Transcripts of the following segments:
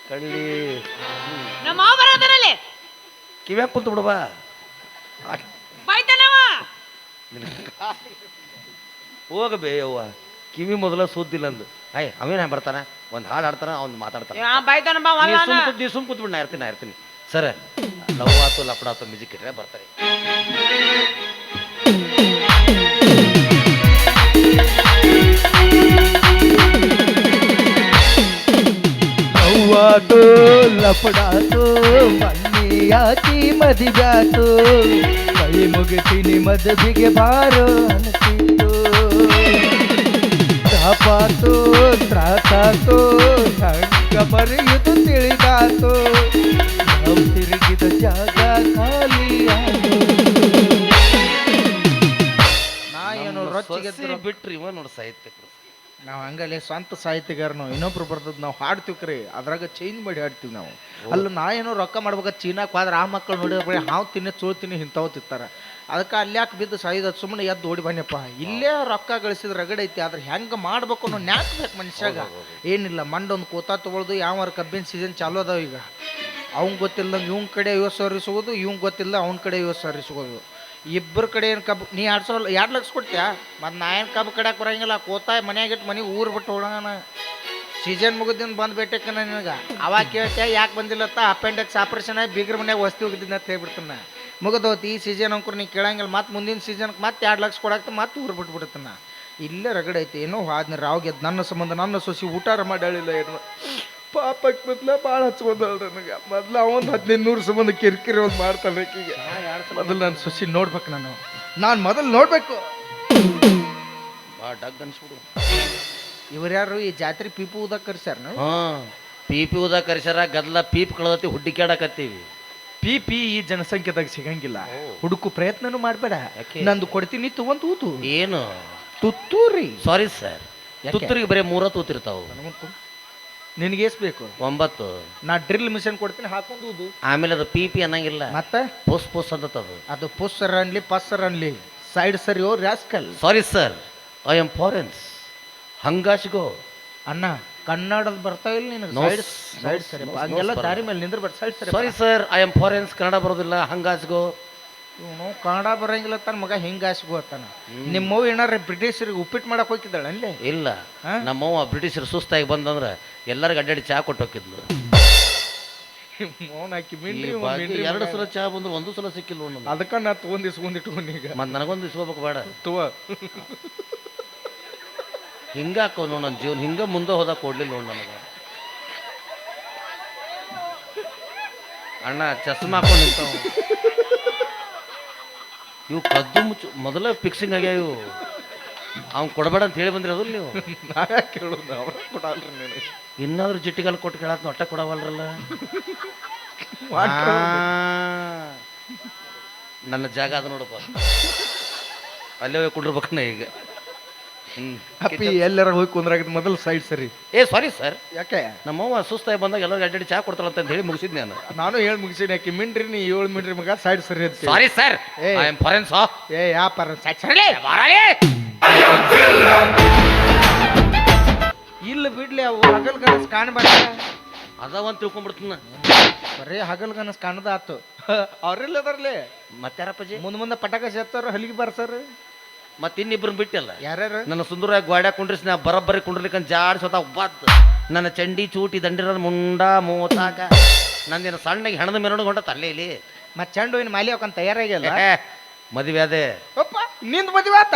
ಕಳ್ಳಿ ನಮ್ಮ ಮಾವ ಬರತಾನಲ್ಲಿ ಕಿವ್ಯಾಗ ಕುಂತು ಬಿಡುವ ಬೈತಾನವ. ಹೋಗಬೇ ಅವ್ವ ಕಿವಿ ಮೊದಲ ಸುದ್ದಿಲ್ಲ ಅಂದು ಅಯ್ಯ ಅವೇನ ಬರ್ತಾನ ಒಂದು ಹಾಡು ಆಡ್ತಾನ ಅವ್ನು ಮಾತಾಡ್ತಾನ ಬೈತಾನ ಬಾ ನೀ ಸುಮ್ ಕೂತ್ಬಿಟ್ಟು ನಾ ಇರ್ತೀನಿ ಸರ್ ಲವ್ ಆತು ಲಪಡ ಆತು ಮ್ಯೂಸಿಕ್ ಇಟ್ರೆ ಬರ್ತಾರೆ ಲವ್ವಾತು ಲಪಡಾತು ಮನ್ನಿಯಾತಿ ಮದಿಗಾತು ಕೈ ಮುಗಿತೀನಿ ಮದುವೆಗೆ ಬಾರೋ ಅನ್ಸಿತ್ತು ತಾಪಾತು ತ್ರಾಸಾತು ಸಂಗ ಮರೆಯುವುದು ತಿಳಿದಾತು ನಾವು ತಿರುಗಿದ ಜಾಗ ಖಾಲಿಯಾತು ನಾ ಏನು ರೊಚ್ಚಿಗೆ ಬಿಟ್ರಿ ಇವ ನೋಡಿ ಸಾಹಿತ್ಯ ನಾವು ಹಂಗಲ್ಲಿ ಸ್ವಂತ ಸಾಹಿತ್ಯಗಾರ ನಾವು ಇನ್ನೊಬ್ರು ಬರ್ತದ ನಾವು ಹಾಡ್ತೀವಿ ಕ್ರಿ ಅದ್ರಾಗ ಚೇಂಜ್ ಮಾಡಿ ಹಾಡ್ತೀವಿ ನಾವು ಅಲ್ಲ ನಾ ಏನೋ ರೊಕ್ಕ ಮಾಡ್ಬೇಕು ಚೀನಾಕ್ ಹೋದ್ರೆ ಆ ಮಕ್ಕಳು ನೋಡಿದ್ರೆ ಹಾವು ತಿನ್ನಿ ಚೋಳ್ತೀನಿ ಇಂಥವು ತಿಂತಾರೆ ಅದಕ್ಕೆ ಅಲ್ಯಾಕೆ ಬಿದ್ದು ಸಾಯ್ದ ಸುಮ್ಮನೆ ಎದ್ದು ಓಡಿ ಬನ್ನಿಯಪ್ಪ ಇಲ್ಲೇ ರೊಕ್ಕ ಗಳಿಸಿದ ರಗಡ ಐತಿ ಆದ್ರೆ ಹೆಂಗೆ ಮಾಡ್ಬೇಕು ಅನ್ನೋ ನ್ಯಾಕ್ಬೇಕು ಮನುಷ್ಯಾಗ ಏನಿಲ್ಲ ಮಂಡೊಂದು ಕೋತಾ ತೊಗೊಳ್ದು ಯಾವ ಕಬ್ಬಿನ ಸೀಸನ್ ಚಾಲೂ ಅದಾವ ಈಗ ಅವ್ನು ಗೊತ್ತಿಲ್ಲದಂಗೆ ಇವ್ನ ಕಡೆ 50,000 ಇಸ್ಕೋದು ಇವ್ನ ಗೊತ್ತಿಲ್ಲ ಅವ್ನ ಕಡೆ 50,000 ಇಸ್ಕೋದು ಇಬ್ಬರ ಕಡೆ ಏನು ಕಬ್ಬು ನೀ 2 ಲಕ್ಷ ಕೊಡ್ತೀಯಾ ಮತ್ತು ನಾ ಏನು ಕಬ್ಬು ಕಡೆಯಕ್ಕೆ ಬರೋಂಗಿಲ್ಲ ಕೋತಾಯ ಮನೆಯಾಗಿಟ್ಟು ಮನೆಗೆ ಊರು ಬಿಟ್ಟು ಹೋಗೋಣ ಸೀಸನ್ ಮುಗಿದಿಂದ ಬಂದು ಬೇಟಕ್ಕೆ ನನಗೆ ಅವಾಗ ಕೇಳ್ತೆ ಯಾಕೆ ಬಂದಿಲ್ಲತ್ತ ಅಪೆಂಡಿಕ್ಸ್ ಆಪ್ರೇಷನ್ ಆಗಿ ಬೀಗ್ರ ಮನೆಯಾಗ ವಸ್ತಿ ಹೋಗಿದ್ದೀನಿ ಅಂತ ಹೇಳ್ಬಿಡ್ತಾನೆ ಮುಗಿದೋತಿ ಈ ಸೀಸನ್ ಅಂಕರು ನೀ ಕೇಳಂಗಿಲ್ಲ ಮತ್ತು ಮುಂದಿನ ಸೀಸನ್ಗೆ ಮತ್ತೆ 2 ಲಕ್ಷ ಕೊಡಾಕ್ತ ಮತ್ತೆ ಊರು ಬಿಟ್ಬಿಡ್ತಾನೆ ಇಲ್ಲೇ ರಗಡ ಐತಿ ಏನೋ ಆದ್ನ ರಾವ್ ಗೆದ್ದು ನನ್ನ ಸಂಬಂಧ ನನ್ನ ಸೊಸಿ ಊಟಾರ ಮಾಡಿಲ್ಲ ಏನು ಪಾಪಕ್ಕೆ ಮೊದ್ಲ ಭಾಳ ಹಚ್ಕೊಂಡಳ ನನಗೆ ಮೊದ್ಲು ಅವನು 1500 ಸಂಬಂಧ ಕಿರಿಕಿರಿ ಒಂದು ಮಾಡ್ತಾನೆ ಈಗ ಮೊದಲು ನಾನು ಸೊಸಿ ನೋಡ್ಬೇಕು ನಾನು ಮೊದಲು ನೋಡ್ಬೇಕು ಡಗ್ ಅನ್ಸ್ಬಿಡು ಇವ್ರು ಯಾರು ಈ ಜಾತ್ರೆ ಪೀಪು ಊದಾಗ ಕರ್ಸ್ಯಾರ ನಾವು ಪೀಪಿ ಊದ ಕರ್ಸ್ಯಾರ ಗದ್ಲ ಪೀಪ್ ಕಳದತಿ ಹುಡ್ಡಿಕ್ಯಾಡಕತ್ತೀವಿ ಪಿ ಈ ಜನಸಂಖ್ಯೆದಾಗ ಸಿಗಂಗಿಲ್ಲ ಹುಡುಕು ಪ್ರಯತ್ನನೂ ಮಾಡಬೇಡ ನಂದು ಕೊಡ್ತೀನಿ ತಗೊಂಡ್ ತೂತು ಏನು ತುತ್ತೂರಿ ಸಾರಿ ಸರ್ ತುತ್ತೂರಿಗೆ ಬರೀ 3 ತೂತಿರ್ತಾವು ನಿನಗೆ ಎಷ್ಟು ಬೇಕು 9 ನಾ ಡ್ರಿಲ್ ಮಿಷನ್ ಕೊಡ್ತೀನಿ ಹಾಕೊಂಡು ಆಮೇಲೆ ಅದು ಪಿ ಅನ್ನಂಗಿಲ್ಲ ಮತ್ತೆ ಪೋಸ್ ಪೋಸ್ ಅಂತದು ಅದು ಪುಸ್ಸರ್ ಅನ್ಲಿ ಪಸ್ಸರ್ ಅನ್ಲಿ ಸೈಡ್ ಸರಿ oh rascal sorry sir I am foreigns ಹಂಗಾಶಿಗೋ ಅಣ್ಣ ಕನ್ನಡದ ಬರ್ತಾ ಇಲ್ಲ ನಿನಗೆ ಸೈಡ್ ಸರಿ ಹಂಗೆಲ್ಲ ದಾರಿ ಮೇಲೆ ನಿಂದ್ರ ಬಟ್ ಸೈಡ್ ಸರಿ sorry sir I am foreigns Kannada ಬರೋದಿಲ್ಲ ಹಂಗಾಶಿಗೋ ಇವನು ಕನ್ನಡ ಬರಂಗಿಲ್ಲ ತನ್ನ ಮಗ ಹಿಂಗಾಸಿಗೋ ಅತ್ತಾನ ನಿಮ್ಮವ್ ಏನಾರ ಬ್ರಿಟಿಷರಿಗೆ ಉಪ್ಪಿಟ್ಟು ಮಾಡಕ್ ಹೋಗಿದ್ದಾಳೆ ಅಲ್ಲೇ ಇಲ್ಲ ನಮ್ಮವ್ವ ಬ್ರಿಟಿಷರು ಸುಸ್ತಾಗಿ ಬಂದಂದ್ರೆ ಎಲ್ಲರಿಗೂ ಅಡ್ಡಾಡಿ ಚಾ ಕೊಟ್ಟು ಹೋಗಿದ್ಲು ಹಾಕಿ 2 ಸಲ ಚಾ ಬಂದ್ರೆ 1 ಸಲ ಸಿಕ್ಕಿಲ್ಲ ಅದಕ್ಕೆ ನಾ ತಗೊಂಡಿಸ್ಕೊಂಡಿಟ್ಕೊಂಡು ಈಗ ಮತ್ತೆ ನನಗೊಂದು ಇಸ್ಕೋಬೇಕು ಬೇಡ ತುವ ಹಿಂಗಾಕೋ ನೋಡು ನನ್ನ ಜೀವನ ಹಿಂಗ ಮುಂದೆ ಹೋದಾಗ ಕೊಡ್ಲಿಲ್ಲ ನೋಡು ನನಗೆ ಅಣ್ಣ ಚಸ್ಮಾ ಹಾಕೊಂಡು ನಿಂತಾವ ಇವು ಕದ್ದು ಮುಚ್ಚು ಮೊದಲ ಫಿಕ್ಸಿಂಗ್ ಆಗ್ಯಾವ ಇವು ಅವ್ನು ಕೊಡಬೇಡ ಅಂತ ಹೇಳಿ ಬಂದ್ರಿ ಅದ್ರ ನೀವು ಕೇಳೋದು ಅವ್ರ ಕೊಡಲ್ರಿ ನೀನು ಇನ್ನಾದ್ರೂ ಜಿಟ್ಟಿಗಾಲ ಕೊಟ್ಟು ಕೇಳತ್ ಒಟ್ಟ ಕೊಡವಲ್ರಲ್ಲ ನನ್ನ ಜಾಗ ಅದು ನೋಡಪ್ಪ ಅಲ್ಲೇ ಹೋಗಿ ಕುಂಡಿರ್ಬೇಕನ್ನ ಈಗ ಅಪ್ಪಿ ಎಲ್ಲಾರ ಹೋಗಿ ಕುಂದ್ರಾಗಿದ್ದು ಮೊದಲು ಸೈಡ್ ಸರಿ ಸಾರಿ ಸರ್ ಯಾಕೆ ನಮ್ಮವ್ವ ಸುಸ್ತಾಗಿ ಬಂದಾಗ ಎಲ್ಲರೂ ಅಡ್ಡಾಡಿ ಚಾ ಕೊಡ್ತಾಳಂತ ಹೇಳಿ ಮುಗಿಸಿದ್ನಿ ನಾನು ಹೇಳಿ ಮುಗಿಸಿನಿ ಯಾಕೆ ಮಿಂಡ್ರಿ ನೀ 7 ಮಿಂಡ್ರಿ ಮಗ ಸೈಡ್ ಸರಿ ಅಂತ sorry sir I am foreigns yeah foreigns side ಸರಿ ಇಲ್ಲ ಬಿಡ್ಲಿ ಅವು ಹಗಲ್ ಕನಸು ಕಾಣಬೇಡ ಅದಾವಂತ ತಿಳ್ಕೊಂಡ್ಬಿಡ್ತೀನಿ ಬರೀ ಹಗಲ್ ಕನಸು ಕಾಣದ ಆತು ಅವ್ರೆಲ್ಲ ಅದರ್ಲಿ ಮತ್ತಾರಪ್ಪಾಜಿ ಮುಂದೆ ಪಟಾಕ ಸೇರ್ತಾರ ಹಲಿಗೆ ಬರ್ಸಾರ ಮತ್ತೆ ಇನ್ನಿಬ್ರನ್ನ ಬಿಟ್ಟಿಲ್ಲ ಯಾರ್ಯಾರು ನನ್ನ ಸುಂದರವಾಗಿ ಗೋಡ್ಯಾಗ ಕುಂಡ್ರಿಸಿ ನಾ ಬರಬ್ಬರಿ ಕುಂಡ್ರಿಲಿಕ್ಕಂತ ಜಾಡ್ಸೋತ ಬದ್ದು ನನ್ನ ಚಂಡಿ ಚೂಟಿ ದಂಡಿರ ಮುಂಡ ಮೂತಾಕ ನಂದೇನು ಸಣ್ಣಗೆ ಹೆಣದ ಮೆರವಣಿಗೆ ಹೊಂಟತ್ತ ಅಲ್ಲೇ ಇಲ್ಲಿ ಮತ್ತೆ ಚೆಂಡು ಹೂವಿನ ಮಾಲಿ ಹಾಕೊಂಡ್ ತಯಾರಾಗಿಲ್ಲ ಮದುವೆ ಅದೇ ಅಪ್ಪ ನಿಂದು ಮದುವೆ ಆತ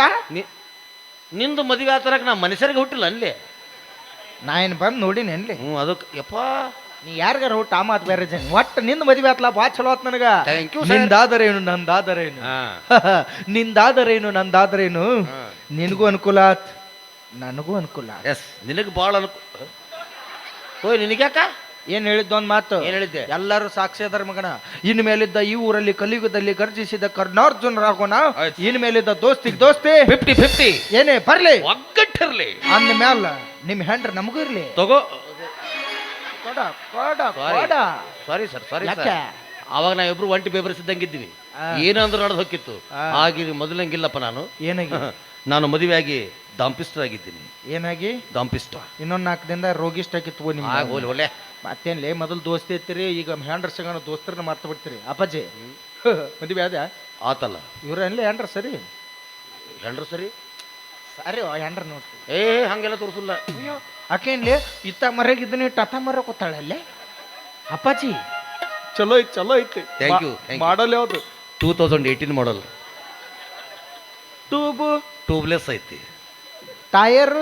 ನಿಂದು ಮದುವೆ ಆತರಕ್ಕೆ ನಾ ಮನುಷ್ಯರಿಗೆ ಹುಟ್ಟಿಲ್ಲ ಅಲ್ಲಿ ನಾ ಏನು ಬಂದು ನೋಡಿನಿ ಅನ್ಲಿ ಅದಕ್ಕೆ ಯಪ್ಪ ನೀ ಯಾರಿಗಾರ ಹುಟ್ಟು ಆ ಮಾತು ಬೇರೆ ಜನ ಒಟ್ಟು ನಿಂದು ಮದುವೆ ಆತ್ಲ ಭಾಳ ಚಲೋ ಆತ್ ನನಗ ನಿಂದಾದರೇನು ನಂದಾದರೇನು ನಿಂದಾದರೇನು ನಂದಾದರೇನು ನಿನಗೂ ಅನುಕೂಲ ಆತ್ ನನಗೂ ಅನುಕೂಲ ಎಸ್ ನಿನಗೆ ಭಾಳ ಅನುಕೂಲ ಓಯ್ ನಿನಗ್ಯಾಕ ಏನ್ ಹೇಳಿದ್ದು ಒಂದು ಮಾತು ಏನ್ ಹೇಳಿದ್ದೆ ಎಲ್ಲರೂ ಸಾಕ್ಷಿ ಅದಾರ ಮಗನ ಇನ್ ಮೇಲಿದ್ದ ಈ ಊರಲ್ಲಿ ಕಲಿಯುಗದಲ್ಲಿ ಗರ್ಜಿಸಿದ ಕರ್ನಾರ್ಜುನರಾಗೋಣ ಇನ್ ಮೇಲಿದ್ದ ದೋಸ್ತಿಗೆ ದೋಸ್ತಿ 50-50 ಏನೇ ಬರ್ಲಿ ಒಗ್ಗಟ್ಟಿರ್ಲಿ ಅಂದ ಮ್ಯಾಲ ನಿಮ್ ಹೆಂಡ್ರ ನಮಗೂ ಇರ್ಲಿ ತಗೋ ಸಾರಿ ಸರ್ ಸಾರಿ ಅವಾಗ ನಾವಿಬ್ರು ಒಂಟಿ ಬೇಬರಿಸಿದ್ದಂಗಿದ್ವಿ ಏನಂದ್ರು ನಡೆದು ಹೋಗಿತ್ತು ಆಗಿ ಮೊದಲಂಗಿಲ್ಲಪ್ಪ ನಾನು ಏನಾಗಿ ನಾನು ಮದುವೆ ಆಗಿ ದಾಂಪಿಸ್ಟರ್ ಆಗಿದ್ದೀನಿ. ಏನಾಗಿ ದಾಂಪಿಸ್ಟ ಇನ್ನೊಂದು 4 ದಿನದ ರೋಗಿಷ್ಟ ತಗೋ ನಿಮ್ಮ ಆಗ ಹೋಲಿ ಒಲೆ. ಮತ್ತೇನ್ಲೇ ಮೊದಲು ದೋಸ್ತಿ ಐತಿರಿ, ಈಗ ಹ್ಯಾಂಡ್ರ ಸಿಗೋಣ ದೋಸ್ತರನ್ನ ಮಾರ್ತಾ ಬಿಡ್ತೀರಿ. ಅಪ್ಪಾಜಿ ಮದುವೆ ಅದ ಆತಲ್ಲ ಇವ್ರನ್ಲೇ ಹ್ಯಾಂಡ್ರ ಸರಿ ಹೆಂಡ್ರು ಸರಿ. ಸರಿ ಹ್ಯಾಂಡ್ರ ನೋಡ್ರಿ. ಹಂಗೆಲ್ಲ ತೋರಿಸಲ್ಲ. ಆಕೇನ್ಲೇ ಇತ್ತ ಮರಗಿದ್ದನೆ ಟತ ಮರ ಕೂತಾಳಲ್ಲೇ. ಅಪ್ಪಾಜಿ ಚಲೋ ಐತಿ ಚಲೋ ಐತಿ. Thank you. ಮಾಡಲ್ ಯಾವ್ದು? 2018 ಮಾಡಲ್. ಟ್ಯೂಬ್ ಟ್ಯೂಬ್ಲೆಸ್ ಐತಿ. ಟೈರ್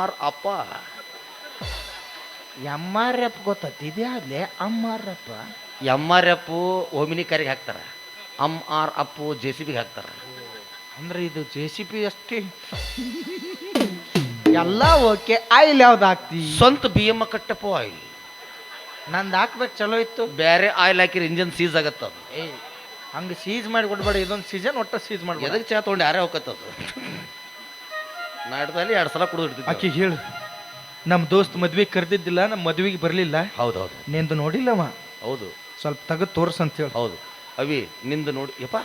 ಆರ್ ಅಪ್ಪ. MRF ಗೊತ್ತೈತಿ ಇದ್ಯಾವ್ಲೇ MRF? MRF ಓಮಿನಿ ಕಾರಿಗೆ ಹಾಕ್ತಾರ. ಆರ್ ಅಪ್ಪು JCB ಹಾಕ್ತಾರ. ಅಂದ್ರೆ ಇದು JCB ಅಷ್ಟೇ ಎಲ್ಲ ಓಕೆ. ಆಯಿಲ್ ಯಾವ್ದು ಹಾಕ್ತಿ? ಸ್ವಂತ BM ಕಟ್ಟಪ್ಪ ಆಯಿಲ್. ನಂದು ಹಾಕ್ಬೇಕು ಚಲೋ ಇತ್ತು. ಬೇರೆ ಆಯಿಲ್ ಹಾಕಿರ ಇಂಜನ್ ಸೀಸ್ ಆಗತ್ತ ಅದು. ಹಂಗೆ ಸೀಸ್ ಮಾಡಿ ಕೊಡ್ಬೇಡ, ಇದೊಂದು ಸೀಸನ್ ಒಟ್ಟ ಸೀಸ್ ಮಾಡ್ಬೇಡ. ಎದಕ್ಕೆ ಚಾ ತೊಗೊಂಡು ಯಾರೇ ಹೋಗತ್ತದು. ನಾಡ್ದಲ್ಲಿ 2 ಸಲ ಕುಡಿದು ಇಡ್ತಿದ್ದೆ. ಆಕಿ ಹೇಳು ನಮ್ಮ ದೋಸ್ತ್ ಮದ್ವೆಗೆ ಕರೆದಿದ್ದಿಲ್ಲ, ನಮ್ಮ ಮದ್ವೆಗೆ ಬರಲಿಲ್ಲ. ಹೌದೌದು ನಿಂದು ನೋಡಿಲ್ಲವ, ಹೌದು ಸ್ವಲ್ಪ ತೆಗೆದು ತೋರ್ಸ್ ಅಂತ ಹೇಳು. ಹೌದು ಅವಿ ನಿಂದು ನೋಡಿ. ಯಪ್ಪ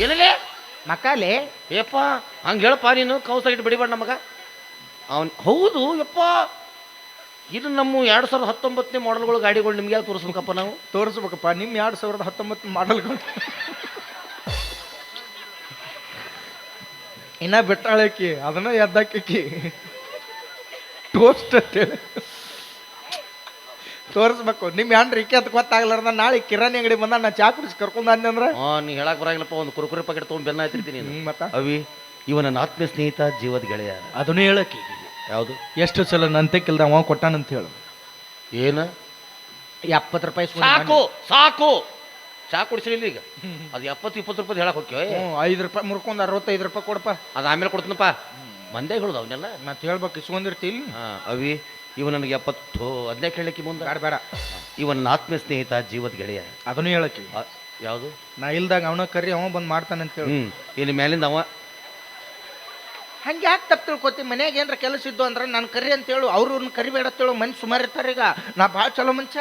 ಏನಲ್ಲೇ ಮಕಾಲೆ ಯಪ್ಪ ಹಂಗೆ ಹೇಳಪ್ಪ ನೀನು. ಕೌಸಾಗಿಟ್ಟು ಬಿಡಿಬೇಡ ನಮಗ ಅವನ್. ಹೌದು ಯಪ್ಪ, ಇದು ನಮ್ಮ 2019 ಮಾಡಲ್ಗಳು ಗಾಡಿಗಳು ನಿಮ್ಗೆ ಯಾಕೆ ತೋರಿಸ್ಬೇಕಪ್ಪ ನಾವು? ತೋರಿಸ್ಬೇಕಪ್ಪ ನಿಮ್ಮ 2019 ಮಾಡಲ್ಗಳು. ಇನ್ನ ಬಿಟ್ಟಾಳಕಿ ಅದನ್ನ ಎದ್ದಾಕಿ ಟೋಸ್ಟ್ ಅಂತೇಳಿ ತೋರಿಸ್ಬೇಕು. ನಿಮ್ಮ ಹ್ಯಾಂಡ್ರಿ ಇಕ್ಕೆ ಅಂತ ಗೊತ್ತಾಗ್ಲಾರ್ದ ನಾಳೆ ಕಿರಾಣಿ ಅಂಗಡಿ ಬಂದ ನಾ ಚಾ ಕುಡಿಸಿ ಕರ್ಕೊಂಡ್ ಅಂದ್ರ ನೀ ಹೇಳಕ್ ಬರಾಗಿಲ್ಲಪ್ಪ. ಒಂದು ಕುರುಕುರಿ ಪ್ಯಾಕೆಟ್ ತೊಗೊಂಡು ಬೆನ್ನ ಆಯ್ತಿರ್ತೀನಿ. ಮತ್ತ ಅವಿ ಇವ ನನ್ನ ಆತ್ಮೀಯ ಸ್ನೇಹಿತ, ಜೀವದ ಗೆಳೆಯ. ಅದನ್ನು ಹೇಳಕ್ಕೆ ಯಾವುದು? ಎಷ್ಟು ಸಲ ನಂತೆಕ್ಕಿಲ್ದ ಅವ ಕೊಟ್ಟಾನಂತ ಹೇಳು. ಏನ 70 ರೂಪಾಯಿ ಸಾಕು ಸಾಕು. ಚಾ ಕುಡಿಸಿಲ್ಲ ಈಗ. ಅದು 70-20 ರೂಪಾಯಿ ಹೇಳಕ್ ಹೋಗ್ಯವ. 5 ರೂಪಾಯಿ ಮುರ್ಕೊಂಡ್ 65 ರೂಪಾಯಿ ಕೊಡಪ್ಪ. ಅದು ಆಮೇಲೆ ಕೊಡ್ತೀನಪ್ಪ. ಮಂದೇ ಹೇಳುದು ಅವನ್ನೆಲ್ಲ. ಮತ್ತೆ ಹೇಳ್ಬೇಕು ಇಸ್ಕೊಂಡಿರ್ತಿಲ್. ಅವಿ ಇವ ನನಗೆ 70 ಅದನ್ನೇ ಕೇಳಕ್ಕೆ ಮುಂದೆ. ಬೇಡ ಬೇಡ. ಇವ ನನ್ನ ಆತ್ಮೀಯ ಸ್ನೇಹಿತ, ಜೀವದ ಗೆಳೆಯ. ಅದನ್ನು ಹೇಳಕ್ಕೆ. ಯಾವುದು? ನಾ ಇಲ್ದಾಗ ಅವನ ಕರಿ ಅವ ಬಂದ್ ಮಾಡ್ತಾನಂತ ಹೇಳಿ. ಇಲ್ಲಿ ಮೇಲಿಂದ ಅವ ಹಂಗೆ ಯಾಕೆ ತಪ್ಪು ತಿಳ್ಕೊತಿ? ಮನ್ಯಾಗ ಏನ್ರ ಕೆಲಸ ಇದ್ದು ಅಂದ್ರೆ ನಾನು ಕರಿ ಅಂತ ಹೇಳು, ಅವ್ರನ್ನ ಕರಿಬೇಡ ಅಂತ ಹೇಳು. ಮನ್ಸು ಸುಮಾರು ಇರ್ತಾರೆ. ಈಗ ನಾ ಭಾಳ ಚಲೋ ಮನುಷ್ಯ.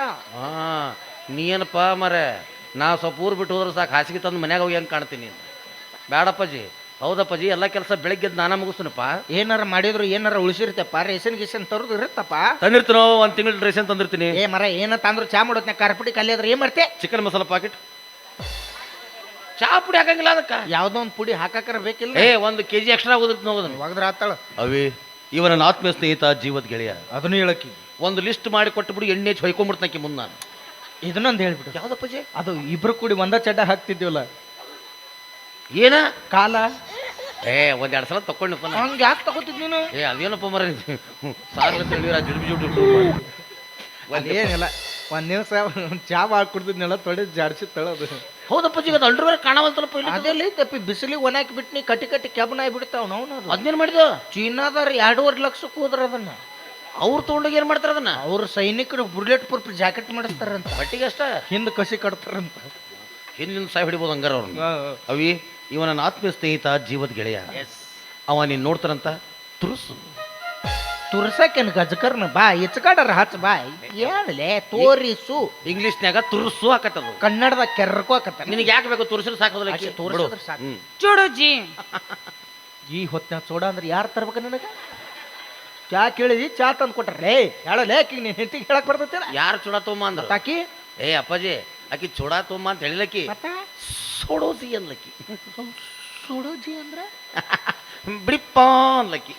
ನೀ ಏನಪ್ಪ ಮರೆ, ನಾ ಸ್ವಲ್ಪ ಊರು ಬಿಟ್ಟು ಹೋದ್ರೆ ಸಾಕು, ಹಾಸಿಗೆ ತಂದು ಮನ್ಯಾಗ ಹೋಗಿ ಹೆಂಗೆ ಕಾಣ್ತೀನಿ. ಬೇಡಪ್ಪಾಜಿ. ಹೌದಪ್ಪಾಜಿ, ಎಲ್ಲ ಕೆಲಸ ಬೆಳಗ್ಗೆ ನಾನ ಮುಗಿಸ್ತೀನಪ್ಪ. ಏನಾರ ಮಾಡಿದ್ರು ಏನಾರ ಉಳಿಸಿರ್ತಪ್ಪ. ರೇಷನ್ ಗೀಸನ್ ತರೋದು ಇರುತ್ತಪ್ಪ. ತಂದಿರ್ತೀನೋ 1 ತಿಂಗಳು ರೇಷನ್ ತಂದಿರ್ತೀನಿ. ಮರ ಏನಂತ ಅಂದ್ರು ಚಾ ಮಾಡೋತ್ನ ಕಾರ್ಪುಡಿ ಖಾಲಿ ಆದ್ರೆ ಏನ್ ಮಾಡ್ತೆ? Chicken masala packet. ಚಾ ಪುಡಿ ಹಾಕಂಗಿಲ್ಲ ಅದಕ್ಕೆ. ಯಾವ್ದೋ ಒಂದು ಪುಡಿ ಹಾಕಾಕರ ಬೇಕಿಲ್ಲ. 1 kg ಎಕ್ಸ್ಟ್ರಾ ಹೋಗಿರ್ತೀನಿ ಹೋಗೋದನ್ನ. ಒಗದ್ರ ಆತಾಳ. ಅವೇ ಇವ ನನ್ನ ಆತ್ಮೀಯ ಸ್ನೇಹಿತ, ಜೀವದ ಗೆಳೆಯ. ಅದನ್ನು ಹೇಳಕ್ಕಿ. ಒಂದು ಲಿಸ್ಟ್ ಮಾಡಿ ಕೊಟ್ಟುಬಿಡು, ಎಣ್ಣೆ ಹಚ್ಚಿ ಹೊಯ್ಕೊಂಡ್ಬಿಡ್ತಾಕಿ ಮುಂದೆ ನಾನು. ಇದನ್ನೊಂದು ಹೇಳ್ಬಿಡು. ಯಾವ್ದಪ್ಪಾಜಿ? ಅದು ಇಬ್ರು ಕೂಡಿ ಒಂದ ಚಡ್ಡ ಹಾಕ್ತಿದ್ದೀವಲ್ಲ, ಏನ ಕಾಲ. 1-2 ಸಲ ತಕೊಂಡಪ್ಪ. ಹಂಗೆ ಯಾಕೆ ತಗೋತಿದ್ ನೀನು? ಅದೇನಪ್ಪ ಮರ ಸಾಲ ತಿಳಿರ ಜುಡ್ಬಿ ಏನಿಲ್ಲ, ಒಂದ್ ದಿವಸ ಚಾ ಮಾಡಿ ಕುಡ್ದಿದ್ನೆಲ್ಲ ತೊಡೆ ಜಾಡ್ಸಿ ತಳೋದು. ಹೌದಪ್ಪಾಜಿ, ಅದು ಅಂಡರ್ವೇರ್ ಕಾಣವಲ್ತಲ್ಲಪ್ಪ ಇಲ್ಲಿ. ಅದೆಲ್ಲ ತಪ್ಪಿ ಬಿಸಿಲಿಗೆ ಒಣಾಕಿ ಬಿಟ್ನಿ, ಕಟ್ಟಿ ಕಟ್ಟಿ ಕೆಬ್ಬನ ಆಗಿಬಿಡ್ತಾವ. ನಾವು ಅದನ್ನೇನು ಮಾಡಿದ? ಚೀನಾದಾರ 2.5 ಲಕ್ಷಕ್ಕೆ ಹೋದ್ರ ಅದನ್ನ. ಅವ್ರು ತೊಗೊಂಡೋಗಿ ಏನು ಮಾಡ್ತಾರ ಅದನ್ನ? ಅವ್ರ ಸೈನಿಕರು ಬುಲೆಟ್ ಪ್ರೂಫ್ ಜಾಕೆಟ್ ಮಾಡಿಸ್ತಾರಂತ. ಬಟ್ಟಿಗೆ ಅಷ್ಟ ಹಿಂದೆ ಕಸಿ ಕಟ್ತಾರಂತ. ಹಿಂದಿನ ಸಾಯ್ ಹೊಡಿಬೋದು ಹಂಗಾರ ಅವ್ರನ್ನ. ಅವಿ ಇವ ನನ್ನ ಆತ್ಮೀಯ ಸ್ನೇಹಿತ, ಜೀವದ ಗೆಳೆಯ. ಅವ ನೀನು ನೋಡ್ತಾರಂತ ತುರುಸು ತುರ್ಸಕ್ಕೇನು ಗಜಕರ್ನ ಬಾ ಇಚ್ಕಾಡರ ಹಚ್ಚ ಬಾ ಹೇಳಲೆ ತೋರಿಸು. ಇಂಗ್ಲೀಷ್ನ್ಯಾಗ ತುರುಸು ಹಾಕತ್ತದು, ಕನ್ನಡದಾಗ ಕೆರ್ಕೋ ಹಾಕತ್ತ. ನಿನಗೆ ಯಾಕೆ ಬೇಕು? ತುರುಸರು ಸಾಕೋದಿಲ್ಲ. ತೋರಿಸಿದ್ರೆ ಸಾಕು. ಚೋಡೋಜಿ ಈ ಹೊತ್ತಿನ ಸೋಡಾ ಅಂದ್ರೆ ಯಾರು ತರ್ಬೇಕ ನನಗ? ಚಾ ಕೇಳಿದಿ, ಚಾ ತಂದು ಕೊಟ್ರೇ ಹೇಳಲೆ. ಆಕಿ ನೀನ್ ಹೆಂಡತಿಗೆ ಹೇಳಕ್ ಬರ್ತೈತಿಲ್ಲ. ಯಾರು ಚೂಡ ತೊಂಬ ಅಂದ್ರ ಆಕಿ ಅಪ್ಪಾಜಿ ಆಕಿ ಚೂಡ ತೊಂಬ ಅಂತ ಹೇಳಿಲಕ್ಕಿ. ಸೋಡೋಸಿ ಅನ್ಲಕ್ಕಿ. ಸೋಡೋಜಿ ಅಂದ್ರ ಬಿಡಿಪ್ಪ ಅನ್ಲಕ್ಕಿ.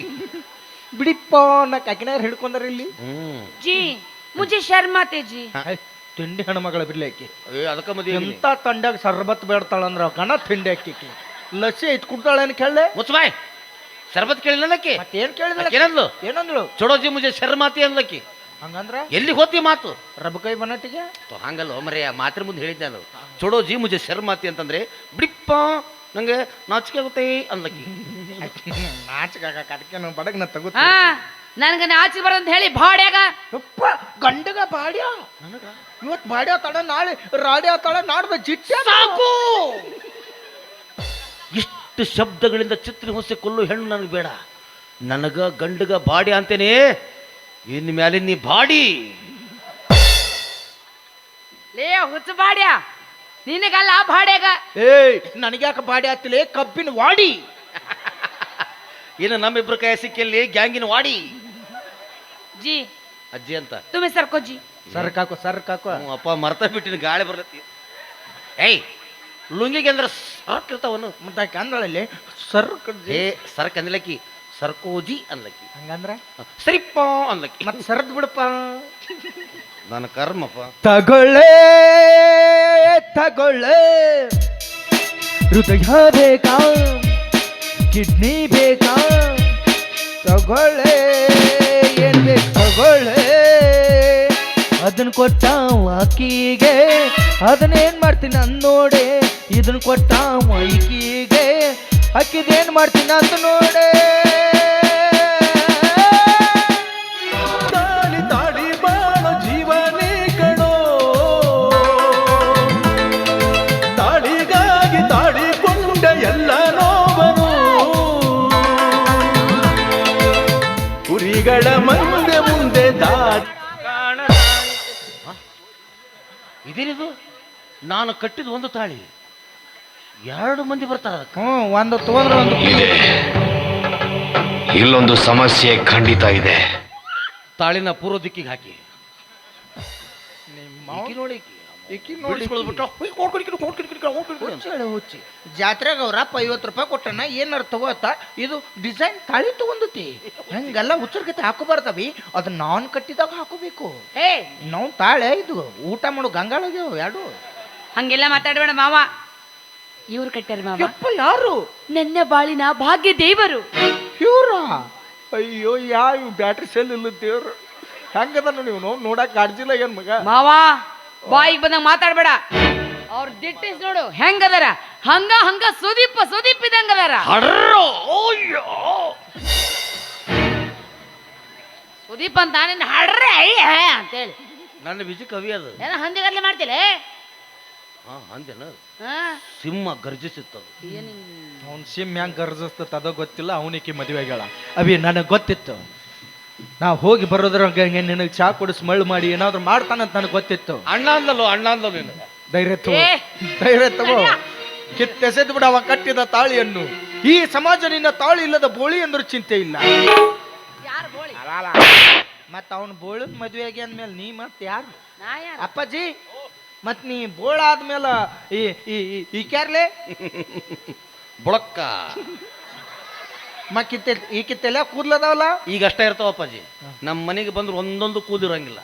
ಬಿಡಿಪ್ಪ ಅನ್ನಕ್ ಆಕಿನಾರ ಹಿಡ್ಕೊಂಡಾರ ಇಲ್ಲಿ. जी मुझे शर्म आते जी. ತಿಂಡಿ ಹೆಣ್ಮಗಳ ಬಿಡ್ಲಿ ಆಕಿ. ಅದಕ್ಕ ಮದುವೆ ಎಂತ ತಂಡ್ಯಾಗ ಸರ್ಬತ್ ಬೇಡ್ತಾಳಂದ್ರ ಗಣ ತಿಂಡಿ ಆಕಿ. ಲಸಿ ಐತ್ ಕುಡ್ತಾಳೇನು ಕೇಳಲೆ? ಮುಚ್ಚಬಾಯ್. ಶರ್ಬತ್ ಕೇಳಿಲ್ಲ ಅನ್ನಕ್ಕಿ. ಮತ್ತೇನ್ ಕೇಳಿದ? ಏನಂದ್ಲು? ಏನಂದ್ಳು? ಚೋಡೋಜಿ ಮುಜೆ ಶರ್ಮಾತಿ ಅನ್ಲಕ್ಕಿ. ಹಂಗಂದ್ರ ಎಲ್ಲಿ ಹೋತಿ ಮಾತು? ರಬಕೈ ಬನ್ನಟ್ಟಿಗೆ ಹಂಗಲ್ಲ ಮರೆ, ಮಾತ್ರ ಮುಂದೆ ಹೇಳಿದ್ದೆ ನಾನು. ಚೋಡೋಜಿ ಮುಜೆ ಶರ್ಮಾತಿ ಅಂತಂದ್ರೆ ಬಿಡಿಪ್ಪ ನಂಗೆ ನಾಚಿಕೆ ಆಗುತ್ತೆ ಅನ್ಲಕ್ಕಿ. ನಾಚಿಕೆ ಅದಕ್ಕೆ ಬಡಗ್ ನಾ ತಗೋ. ಹಾ ನನ್ಗ ನಾಚಿ ಬರಂತ ಹೇಳಿ ಬಾಡ್ಯಾಗ ಗಂಡಗ ಬಾಡ್ಯ ಇವತ್ ಬಾಡ್ಯ ತಡ, ನಾಳೆ ರಾಡ್ಯ ತಡ, ನಾಡ್ದ ಜಿಟ್ಟ. ಸಾಕು. ಇಷ್ಟು ಶಬ್ದಗಳಿಂದ ಚಿತ್ರ ಹೊಸ ಕೊಲ್ಲು ಹೆಣ್ಣು ನನಗೆ ಬೇಡ. ನನಗ ಗಂಡಗ ಬಾಡಿ ಅಂತೇನೆ. ಇನ್ ಮ್ಯಾಲೆ ನೀ ಬಾಡಿ. ಲೇ ಹುಚ್ಚ ಬಾಡ್ಯ, ನಿನಗಲ್ಲ ಬಾಡ್ಯಾಗ. ಏಯ್ ನನಗ್ಯಾಕ ಬಾಡಿ ಆತಿಲೆ? ಕಬ್ಬಿನ ವಾಡಿ. ಇನ್ನು ನಮ್ಮಿಬ್ರ ಕೈ ಸಿಕ್ಕಲ್ಲಿ ಗ್ಯಾಂಗಿನ ವಾಡಿ जी ಅಜ್ಜಿ ಅಂತ तुम्हें सरको जी ಸರ್ಕಾಕು ಸರ್ಕಾಕು ಅಪ್ಪ ಮರ್ತ ಬಿಟ್ಟಿನ ಗಾಳಿ ಬರ್ಲತ್ತಿ ಏಯ್ ಲುಂಗಿಗೆ ಅಂದ್ರೆ ಸರ್ಕ್ ಇರ್ತಾವನು ಮತ್ತೆ ಆಕೆ ಅಂದಳಲ್ಲಿ ಸರ್ಕ ಏ ಸರ್ಕ್ ಅಂದ್ಲಕ್ಕಿ ಸರ್ಕೋಜಿ ಅನ್ಲಕ್ಕಿ ಹಂಗಂದ್ರ ಸರಿಪ್ಪ ಅನ್ಲಕ್ಕಿ ಮತ್ ಸರ್ದ್ ಬಿಡಪ್ಪ. ನನ್ನ ಕರ್ಮಪ್ಪ. ತಗೊಳ್ಳೆ ತಗೊಳ್ಳೆ ಹೃದಯ ಬೇಕಾ ಕಿಡ್ನಿ ಬೇಕಾ ತಗೊಳ್ಳೆ ಏನ್ ಬೇಕು ತಗೊಳ್ಳೆ ಅದನ್ನ ಕೊಟ್ಟ ಆಕಿಗೆ ಅದನ್ನೇನ್ ಮಾಡ್ತೀನಿ ಅಂದ್ ನೋಡೆ ಇದನ್ನ ಕೊಟ್ಟ ಈಕಿಗೆ ಅಕ್ಕಿದೇನ್ ಮಾಡ್ತೀನಿ ಅಂತ ನೋಡೆ ತಾಳಿ ತಾಳಿ ಬಾಳ ಜೀವನೇ ಕಣೋ ತಾಳಿಗಾಗಿ ತಾಳಿಕೊಂಡ ಎಲ್ಲ ನೋವನು ಕುರಿಗಳ ಮುಂದೆ ಮುಂದೆ ದಾರಿ ಇದೇನಿದು ನಾನು ಕಟ್ಟಿದ ಒಂದು ತಾಳಿ 2 ಮಂದಿ ಬರ್ತಾರ ಅದಕ್ಕೆ. ಒಂದು ತಗೊಂಡ್ರೆ ಒಂದು ಇದೆ ಇಲ್ಲೊಂದು ಸಮಸ್ಯೆ ಖಂಡಿತ ಇದೆ. ತಾಳಿನ ಪೂರ್ವ ದಿಕ್ಕಿಗೆ ಹಾಕಿ ನಿಮ್ಮ ಈಕಿ ನೋಡಿ ಬಿಡಿಸ್ಕೊಳ್ಬಿಟ್ಟು ಹುಚ್ಚಿ ಜಾತ್ರೆಗೆ ಅವ್ರಪ್ಪ 50 ರೂಪಾಯಿ ಕೊಟ್ಟನ ಏನಾರು ತಗೋತ ಇದು ಡಿಸೈನ್ ತಾಳಿ ತಗೊಂಡತಿ ಹೆಂಗೆಲ್ಲ ಹುಚ್ಚರ್ಗತೆ ಹಾಕೋಬಾರ್ದವಿ ಅದನ್ನ ನಾನ್ ಕಟ್ಟಿದಾಗ ಹಾಕೋಬೇಕು. ಏ ನಾವು ತಾಳೆ ಇದು ಊಟ ಮಾಡು ಗಂಗಾಳಗ್ಯಾವ 2 ಹಂಗೆಲ್ಲ ಮಾತಾಡಬೇಡ ಮಾವ. ಇವ್ರು ಕಟ್ಟಾರ ಮಾವ, ಯಪ್ಪ ಯಾರು ನನ್ನ ಬಾಳಿನ ಭಾಗ್ಯ ದೇವರು. ಇವ್ರ ಅಯ್ಯೋ ಯಾವ ಬ್ಯಾಟ್ರಿ ಸೆಲ್ ಇಲ್ಲ ದೇವ್ರು ಹೆಂಗದ ನೀವು ನೋಡಕ್ ಕಾಡ್ಜಿಲ್ಲ ಏನ್ ಮಗ ಮಾವ ಬಾಯಿಗೆ ಬಂದಂಗ ಮಾತಾಡ್ಬೇಡ. ಅವ್ರ ದಿಟ್ಟಿಸ್ ನೋಡು ಹೆಂಗದಾರ, ಹಂಗ ಹಂಗ ಸುದೀಪ್ ಇದಂಗದಾರ. ಸುದೀಪ್ ಅಂತ ನಿನ್ನ ಹಡ್ರೆ ಅಂತೇಳಿ ನನ್ನ ಬಿಜಿ ಕವಿ ಅದು ಏನೋ ಹಂದಿಗರ್ಲೆ ಮಾಡ್ತಿಲ್ಲ. ಹಾ ಅಂದೇನ ಹಾ ಸಿಂಹ ಗರ್ಜಿಸಿತ್ತದು. ಏನ್ ಅವ್ನ ಸಿಮ್ ಹೆಂಗ್ ಗರ್ಜಿಸ್ತದ ಅದೋ ಗೊತ್ತಿಲ್ಲ. ಅವನಿಗೆ ಮದುವೆ ಆಗ್ಯಾಳ ಅವಿ ನನಗೆ ಗೊತ್ತಿತ್ತು. ನಾ ಹೋಗಿ ಬರೋದ್ರಾಗ ನಿನಗೆ ಚಾ ಕುಡಿಸ್ ಮಳ್ಳು ಮಾಡಿ ಏನಾದ್ರು ಮಾಡ್ತಾನಂತ ನನಗೆ ಗೊತ್ತಿತ್ತು. ಅಣ್ಣ ಅಂದಲ್ಲೋ ನೀನು ಧೈರ್ಯ ತಗೋ ಏ, ಧೈರ್ಯ ತಗೋ ಕಿತ್ತೆಸೆದು ಬಿಡ ಅವ ಕಟ್ಟಿದ ತಾಳಿಯನ್ನು. ಈ ಸಮಾಜ ನಿನ್ನ ತಾಳಿ ಇಲ್ಲದ ಬೋಳಿ ಅಂದ್ರೂ ಚಿಂತೆ ಇಲ್ಲ. ಯಾರು ಬೋಳಿ? ಮತ್ತ ಅವನು ಬೋಳದ ಮದುವೆ ಆಗಿ ಅಂದ್ಮೇಲೆ ನೀ ಮತ್ ಯಾರು ನಾ ಯಾರು? ಅಪ್ಪಾಜಿ ಮತ್ ನೀ ಬೋಳ ಆದ್ಮೇಲೆ ಈ ಕ್ಯಾರ್ಲೆ ಬುಳಕ್ಕ ಈಕಿತ್ತೆಲ್ಲ ಕೂದ್ಲದಾವಲ್ಲ ಈಗ ಅಷ್ಟೇ ಇರ್ತಾವ ಅಪ್ಪಾಜಿ. ನಮ್ಮ ಮನೆಗೆ ಬಂದ್ರೆ ಒಂದೊಂದು ಕೂದಿರಂಗಿಲ್ಲ.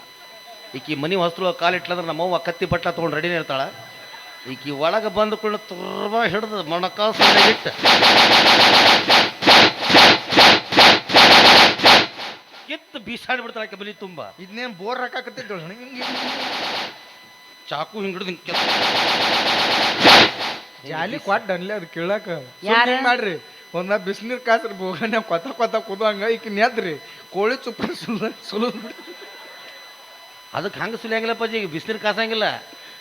ಈಕಿ ಮನೆ ಹೊಸ್ತು ಕಾಲಿಟ್ಲಂದ್ರೆ ನಮ್ಮವ್ವ ಕತ್ತಿ ಬಟ್ಲ ತೊಗೊಂಡು ರೆಡಿನೇ ಇರ್ತಾಳ. ಈಕಿ ಒಳಗೆ ಬಂದುಕೊಂಡು ತುರ್ಬ ಹಿಡ್ದು ಮೊಣಕಾಸಿಟ್ಟು ಕಿತ್ತು ಬೀಸಾಡಿ ಬಿಡ್ತಾಳೆ ಆಕೆ ಬಲಿ ತುಂಬ. ಇದನ್ನೇನು ಬೋರ್ ಹಾಕಾಕತ್ತಿದ್ದಳು ಚಾಕು ಹಿಂಗಿಡ್ದು ಜಾಲಿ ಕ್ವಾಡ್ ಅನ್ಲಿ ಅದು ಕೇಳಾಕ ಯಾರ? ಮಾಡ್ರಿ ಒಂದ ಬಿಸಿನೀರ್ ಕಾಸ್ರಿ ಬೋಗಣ್ಣ ಕೊತ್ತ ಕುದಂಗ ಈಕ ನೆದ್ರಿ ಕೋಳಿ ಚುಪ್ಪ ಸುಲಿದ್ ಬಿಡ್ರಿ. ಅದಕ್ಕೆ ಹಂಗೆ ಸುಲಿಯಂಗಿಲ್ಲ ಅಪ್ಪಾಜಿ. ಈಗ ಬಿಸಿನೀರು ಕಾಸಂಗಿಲ್ಲ.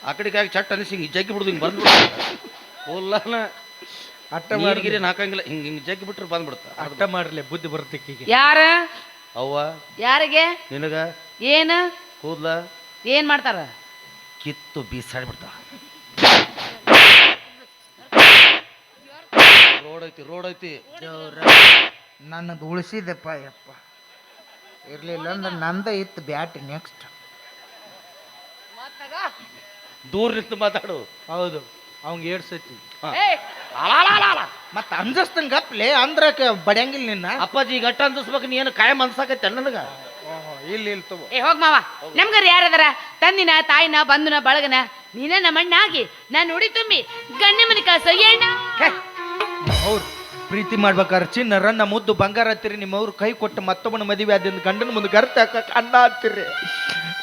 ಆ ಕಡೆಗೆ ಆಗಿ ಚಟ್ ಅನಿಸಿ ಹಿಂಗೆ ಜಗ್ಗಿ ಬಿಡುದು ಹಿಂಗೆ ಬಂದ್ಬಿಡ್ತ ಹೋಲ್ಲನ ಅಟ್ಟ ನೀರಿಗಿರಿ ಹಾಕಂಗಿಲ್ಲ. ಹಿಂಗೆ ಜಗ್ಗಿ ಬಿಟ್ರೆ ಬಂದ್ಬಿಡ್ತ. ಅಟ್ಟ ಮಾಡ್ರಲಿ ಬುದ್ಧಿ ಬರ್ತಕ್ಕೀಗ. ಯಾರ ಅವ್ವ ಯಾರಿಗೆ ನಿನಗ ಏನ ಕೂದ್ಲ ಏನ್ ಮಾಡ್ತಾರ? ಕಿತ್ತು ಬೀಸಾಡಿ ಬಿಡ್ತಾವ. ರೋಡ್ ಐತಿ ನನ್ನದು ಉಳಿಸಿದೆಪ್ಪ ಯಪ್ಪ ಇರ್ಲಿಲ್ಲ ಅಂದ್ರೆ ನಂದ ಇತ್ತು ಬ್ಯಾಟ್ ನೆಕ್ಸ್ಟ್. ದೂರ ನಿಂತು ಮಾತಾಡು. ಹೌದು ಅವಂಗ ಏಡ್ಸೈತಿ ಮತ್ತ ಅಂಜಸ್ತಂಗ ಗಪ್ಲೆ ಅಂದ್ರ ಬಡಿಯಂಗಿಲ್ಲ ನಿನ್ನ. ಅಪ್ಪಾಜಿ ಈಗ ಅಟ್ಟ ಅನ್ಸ್ಬೇಕು. ನೀ ಏನು ಕಾಯಂ ಅನ್ಸಾಕತ್ತೆ ನನಗ. ಇಲ್ಲಿ ತಗೋ ಏ ಹೋಗ್ ಮಾವ, ನಮ್ಗಾರ ಯಾರದಾರ? ತಂದಿನ ತಾಯಿನ ಬಂಧುನ ಬಳಗನ ನೀನ ನಮ್ಮಣ್ಣ ಆಗಿ ನಾನು ಉಡಿ ತುಂಬಿ ಗಂಡಿ ಮನೆ ಕಳ್ಸ ಎಣ್ಣ. ಅವ್ರು ಪ್ರೀತಿ ಮಾಡ್ಬೇಕಾರೆ ಚಿನ್ನರ ನಮ್ಮ ಮುದ್ದು ಬಂಗಾರ ಹತ್ತಿರಿ. ನಿಮ್ಮವ್ರು ಕೈ ಕೊಟ್ಟು ಮತ್ತೊಬ್ಬನ ಮದುವೆ ಆದಿಂದ ಗಂಡನ ಮುಂದೆ ಗರ್ತ ಹಾಕಕ್ಕೆ ಅಣ್ಣ ಹತ್ತಿರಿ.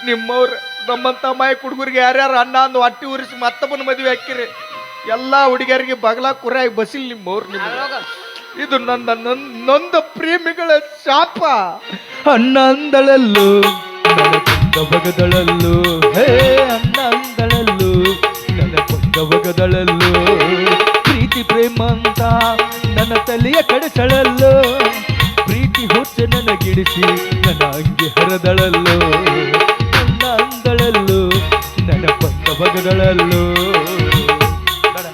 ನಿಮ್ಮವ್ರು ನಮ್ಮಂತ ಮಾಯ ಹುಡುಗರಿಗೆ ಯಾರ್ಯಾರು ಅಣ್ಣ ಅಂದು ಹೊಟ್ಟಿ ಉರಿಸಿ ಮತ್ತೊಬ್ಬನ ಮದುವೆ ಹಾಕಿರಿ. ಎಲ್ಲ ಹುಡುಗಿಯರಿಗೆ ಬಗಲ ಕುರಾಗಿ ಬಸಿಲ್ ನಿಮ್ಮವ್ರು. ನಿಮ್ಮ ಇದು ನನ್ನ ನೊಂದ ಪ್ರೇಮಿಗಳ ಶಾಪ. ಅಣ್ಣ ಅಂದಳಲ್ಲೂ ನನ್ನ ಬಗದಳಲ್ಲೂ ಹೇ ಅಣ್ಣ ಅಂದಳಲ್ಲೂ ನನ್ನ ಬಗದಳಲ್ಲೂ ಪ್ರೀತಿ ಪ್ರೇಮ ಅಂತ ನನ್ನ ತಲೆಯ ಕಡಚಳಲ್ಲೋ ಪ್ರೀತಿ ಹುಚ್ಚ ನನಗಿಡಿಸಿ ನನ್ನ ಅಂಗಿ ಹರದಳಲ್ಲೋ ನನ್ನ ಅಂದಳಲ್ಲೋ ನನ್ನ ಪಕ್ಕ ಬಗದಳಲ್ಲೋ. ಬೇಡ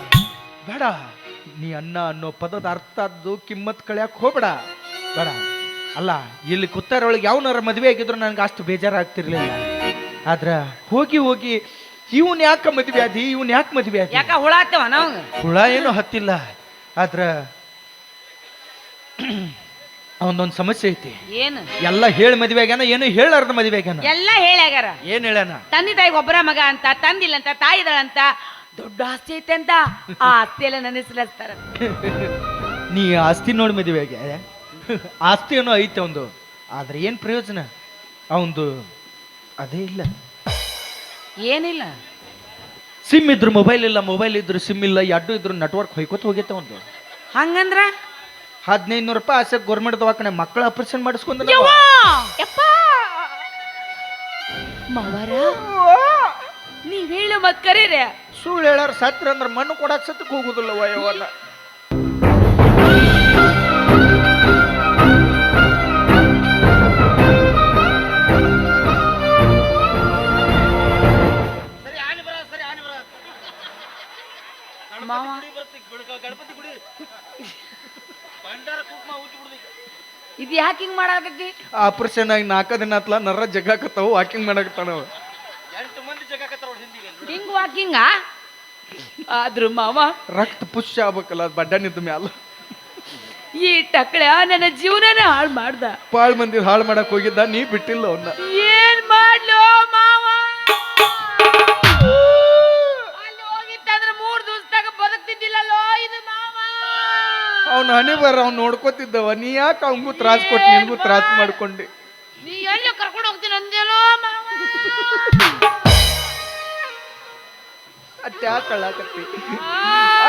ಬೇಡ ನೀ ಅನ್ನ ಅನ್ನೋ ಪದದ ಅರ್ಥದ್ದು ಕಿಮ್ಮತ್ ಕಳ್ಯಾಕ್ ಹೋಗ್ಬೇಡ. ಬೇಡ ಅಲ್ಲ ಇಲ್ಲಿ ಕುತ್ತಾರೊಳಗೆ ಯಾವನಾರ ಮದುವೆ ಆಗಿದ್ರು ನನಗೆ ಅಷ್ಟು ಬೇಜಾರಾಗ್ತಿರ್ಲಿಲ್ಲ. ಆದ್ರ ಹೋಗಿ ಹೋಗಿ ಇವನ್ ಯಾಕೆ ಮದುವೆ ಆದಿ, ಇವನ್ ಯಾಕೆ ಮದುವೆ ಆದಿ? ಯಾಕ ಹುಳ ಆಗ್ತೇವ ನಾವು? ಹುಳ ಏನು ಹತ್ತಿಲ್ಲ. ಆದ್ರ ಅವನೊಂದು ಸಮಸ್ಯೆ ಐತಿ. ಏನು? ಎಲ್ಲ ಹೇಳಿ ಮದುವೆ ಆಗ್ಯಾನ, ಏನು ಹೇಳಾರ್ದ ಮದುವೆ ಆಗ್ಯಾನ. ಎಲ್ಲ ಹೇಳ್ಯಾಗಾರ. ಏನ್ ಹೇಳ್ಯಾನ? ತಂದೆ ತಾಯಿಗೆ ಒಬ್ಬರ ಮಗ ಅಂತ, ತಂದಿಲ್ಲ ಅಂತ, ತಾಯಿದಳಂತ, ದೊಡ್ಡ ಆಸ್ತಿ ಐತೆ ಅಂತ. ಆ ಆಸ್ತಿ ಎಲ್ಲ ನನ್ನ ಹೆಸರು ಹಚ್ತಾರ. ನೀ ಆಸ್ತಿ ನೋಡಿ ಮದುವೆ ಆಗ್ಯ. ಆಸ್ತಿ ಏನೋ ಐತೆ ಒಂದು, ಆದ್ರೆ ಏನ್ ಪ್ರಯೋಜನ ಅವಂದು? ಅದೇ ಇಲ್ಲ. ಏನಿಲ್ಲ. ಸಿಮ್ ಇದ್ರು ಮೊಬೈಲ್ ಇಲ್ಲ, ಮೊಬೈಲ್ ಇದ್ರು ಸಿಮ್ ಇಲ್ಲ, ಎರಡು ಇದ್ರು ನೆಟ್ವರ್ಕ್ ಹೊಯ್ಕೋತ ಹೋಗೈತೆ ಒಂದು. ಹಂಗಂದ್ರ 1500 ರೂಪಾಯಿ ಆಸೆ ಗೌರ್ಮೆಂಟ್ ದವಾಖಾನೆ ಮಕ್ಕಳ ಆಪರೇಷನ್ ಮಾಡಿಸ್ಕೊಂಡ. ಮಾವಾರ ನೀವ್ ಹೇಳು ಮತ್ ಕರೀರೆ. ಸುಳ್ಳು ಹೇಳಾರ ಸತ್ರ ಅಂದ್ರ ಮಣ್ಣು ಕೊಡಾಕ್ ಸತ್ತಕ್ಕೆ ಹೋಗುದಿಲ್ಲ ವಯವನ್ನ. ಇದು ಯಾಕೆ ಹಿಂಗ್ ಮಾಡಾಕತ್ತಿ? ಆಪರೇಷನ್ ಆಗಿ 4 ದಿನ ಆತ್ಲ, ನರ ಜಗಾಕತ್ತಾವ, ವಾಕಿಂಗ್ ಮಾಡಾಕತ್ತಾನವ. ಹಿಂಗ್ ವಾಕಿಂಗ ಆದ್ರು ಮಾವ ರಕ್ತ ಪುಷ್ಯ ಆಗ್ಬೇಕಲ್ಲ ಬಡ್ಡನಿದ್ದ ಮ್ಯಾಲ. ಈ ಟಕ್ಳ ನನ್ನ ಜೀವನನ ಹಾಳು ಮಾಡ್ದ. ಬಾಳ್ ಮಂದಿ ಹಾಳು ಮಾಡಕ್ ಹೋಗಿದ್ದ, ನೀ ಬಿಟ್ಟಿಲ್ಲ ಅವನ್ನ. ಏನ್ ಮಾಡ್ಲೋ ಮಾವ? ಅಲ್ಲಿ ಹೋಗಿತ್ತಂದ್ರೆ 3 ದಿವಸದಾಗ ಬದುಕ್ತಿದ್ದಿಲ್ಲೋ ಇದು ಮಾವ. ಅವ್ನ ಹಣಿ ಬರ ಅವ್ನು ನೋಡ್ಕೋತಿದ್ದವ, ನೀ ಯಾಕೆ ಅವಂಗೂ ತ್ರಾಸ್ ಕೊಟ್ಟು ನಿನ್ಗೂ ತ್ರಾಸ್ ಮಾಡ್ಕೊಂಡಿ? ನೀ ಎಲ್ಲ ಕರ್ಕೊಂಡು ಹೋಗ್ತೀನಿ ಅಂದೇಲೋ ಮಾವ. ಅಟ್ಯಾಕಳಾಕತ್ತಿ,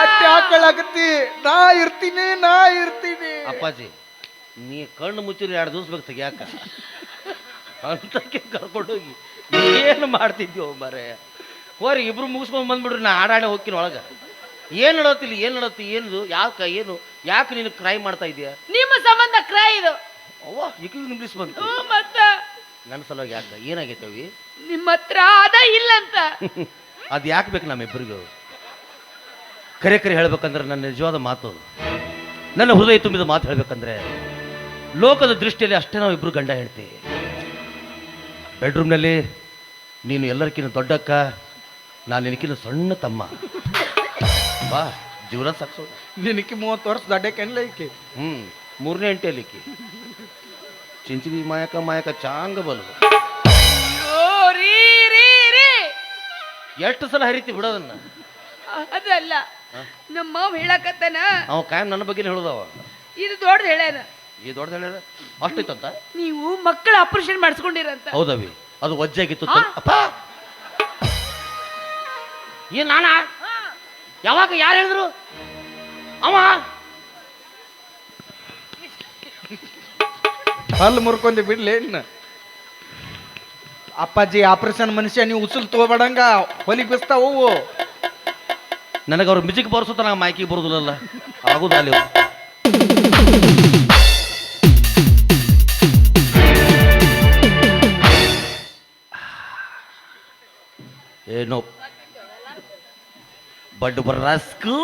ಅಟ್ಯಾಕಳಾಕತ್ತಿ. ನಾ ಇರ್ತೀನಿ. ಅಪ್ಪಾಜಿ ನೀ ಕಣ್ಣು ಮುಚ್ಚಿರಿ 2 ದಿವಸ ಬೇಕು ತೆಗಿಯಾಕ. ಅಂತಕ್ಕೆ ಕರ್ಕೊಂಡೋಗಿ ಏನು ಮಾಡ್ತಿದ್ಯೋ ಮರೆ. ಹೋರಿ ಇಬ್ರು ಮುಗಿಸ್ಕೊಂಡ್ ಬಂದ್ಬಿಡ್ರಿ, ನಾ ಆಡಾಡೆ ಹೋಗ್ತೀನಿ ಒಳಗ. ಏನ್ ನಡತ್ತಿಲ್ಲ, ಏನ್ ನಡತ್ತಿ, ಏನು ಯಾಕೆ ನೀನು ಕ್ರೈ ಮಾಡ್ತಾ ಇದೀಯ? ನಿಮ್ಮ ಸಂಬಂಧ ಕ್ರೈ ಇದು. ಅವ್ವ ಈಗ ಇಂಗ್ಲೀಷ್ ಬಂತು. ಮತ್ತ ನನ್ನ ಸಲುವಾಗಿ ಯಾಕ ಏನಾಗೈತವಿ? ನಿಮ್ಮ ಹತ್ರ ಅದ ಇಲ್ಲ ಅಂತ. ಅದು ಯಾಕೆ ಬೇಕು ನಮ್ಮಿಬ್ಬರಿಗೂ? ಕರೆ ಹೇಳ್ಬೇಕಂದ್ರೆ ನನ್ನ ನಿಜವಾದ ಮಾತು, ನನ್ನ ಹೃದಯ ತುಂಬಿದ ಮಾತು ಹೇಳ್ಬೇಕಂದ್ರೆ ಲೋಕದ ದೃಷ್ಟಿಯಲ್ಲಿ ಅಷ್ಟೇ ನಾವು ಇಬ್ರು ಗಂಡ ಹೇಳ್ತೀವಿ. ಬೆಡ್ರೂಮ್ನಲ್ಲಿ ನೀನು ಎಲ್ಲರಿಗಿಂತ ದೊಡ್ಡಕ್ಕ, ನಾನು ನಿನಕಿನ್ನ ಸಣ್ಣ ತಮ್ಮ. ಬಾ ಜೀವನ ಸಾಕ್ಸೋ. ನಿನಕ್ಕೆ 30 ವರ್ಷ ದಡ್ಡಕ್ಕೆಲ್ಲ ಈಕೆ. 3ನೇ ಹೆಂಟೆಯಲ್ಲಿಕ್ಕಿ ಚಿಂಚಿಲಿ ಮಾಯಕ ಚಾಂಗ ಬಲು. ಎಷ್ಟು ಸಲ ಹರಿತಿ ಬಿಡೋದನ್ನ? ಅದಲ್ಲ, ನಮ್ಮ ಮಾವ ಹೇಳಕತ್ತಾನ. ಅವ ಕಾಯಂ ನನ್ನ ಬಗ್ಗೆ ಹೇಳುದವ. ಇದು ದೊಡ್ಡದು ಹೇಳ್ಯಾನ. ಈ ದೊಡ್ಡದು ಹೇಳ್ಯಾರ ಅಷ್ಟೈತಂತ. ನೀವು ಮಕ್ಕಳ ಆಪರೇಷನ್ ಮಾಡಿಸ್ಕೊಂಡಿರಂತ. ಹೌದವಿ, ಅದು ವಜ್ಜಾಗಿತ್ತು. ಅಪ್ಪ ಏನ್ ನಾನ? ಯಾವಾಗ ಯಾರು ಹೇಳಿದ್ರು? ಅವ ಹಲ್ಲು ಮುರ್ಕೊಂಡಿ ಬಿಡ್ಲಿ ಇನ್ನ. ಅಪ್ಪಾಜಿ ಆಪರೇಷನ್ ಮನುಷ್ಯ, ನೀವು ಉಸುಲ್ ತಗೋಬೇಡಂಗ ಹೊಲಿಗೆ ಬಿಸ್ತಾವು. ನನಗೆ ಅವ್ರು ಮ್ಯೂಸಿಕ್ ಬರ್ಸುತ್ತ, ನಾ ಮೈಕಿಗೆ ಬರೋದಿಲ್ಲಲ್ಲ, ಆಗುದ ಅಲ್ಲಿ. ಏನೋ ಬಡ್ ಬರ್ರಾಸ್ಕು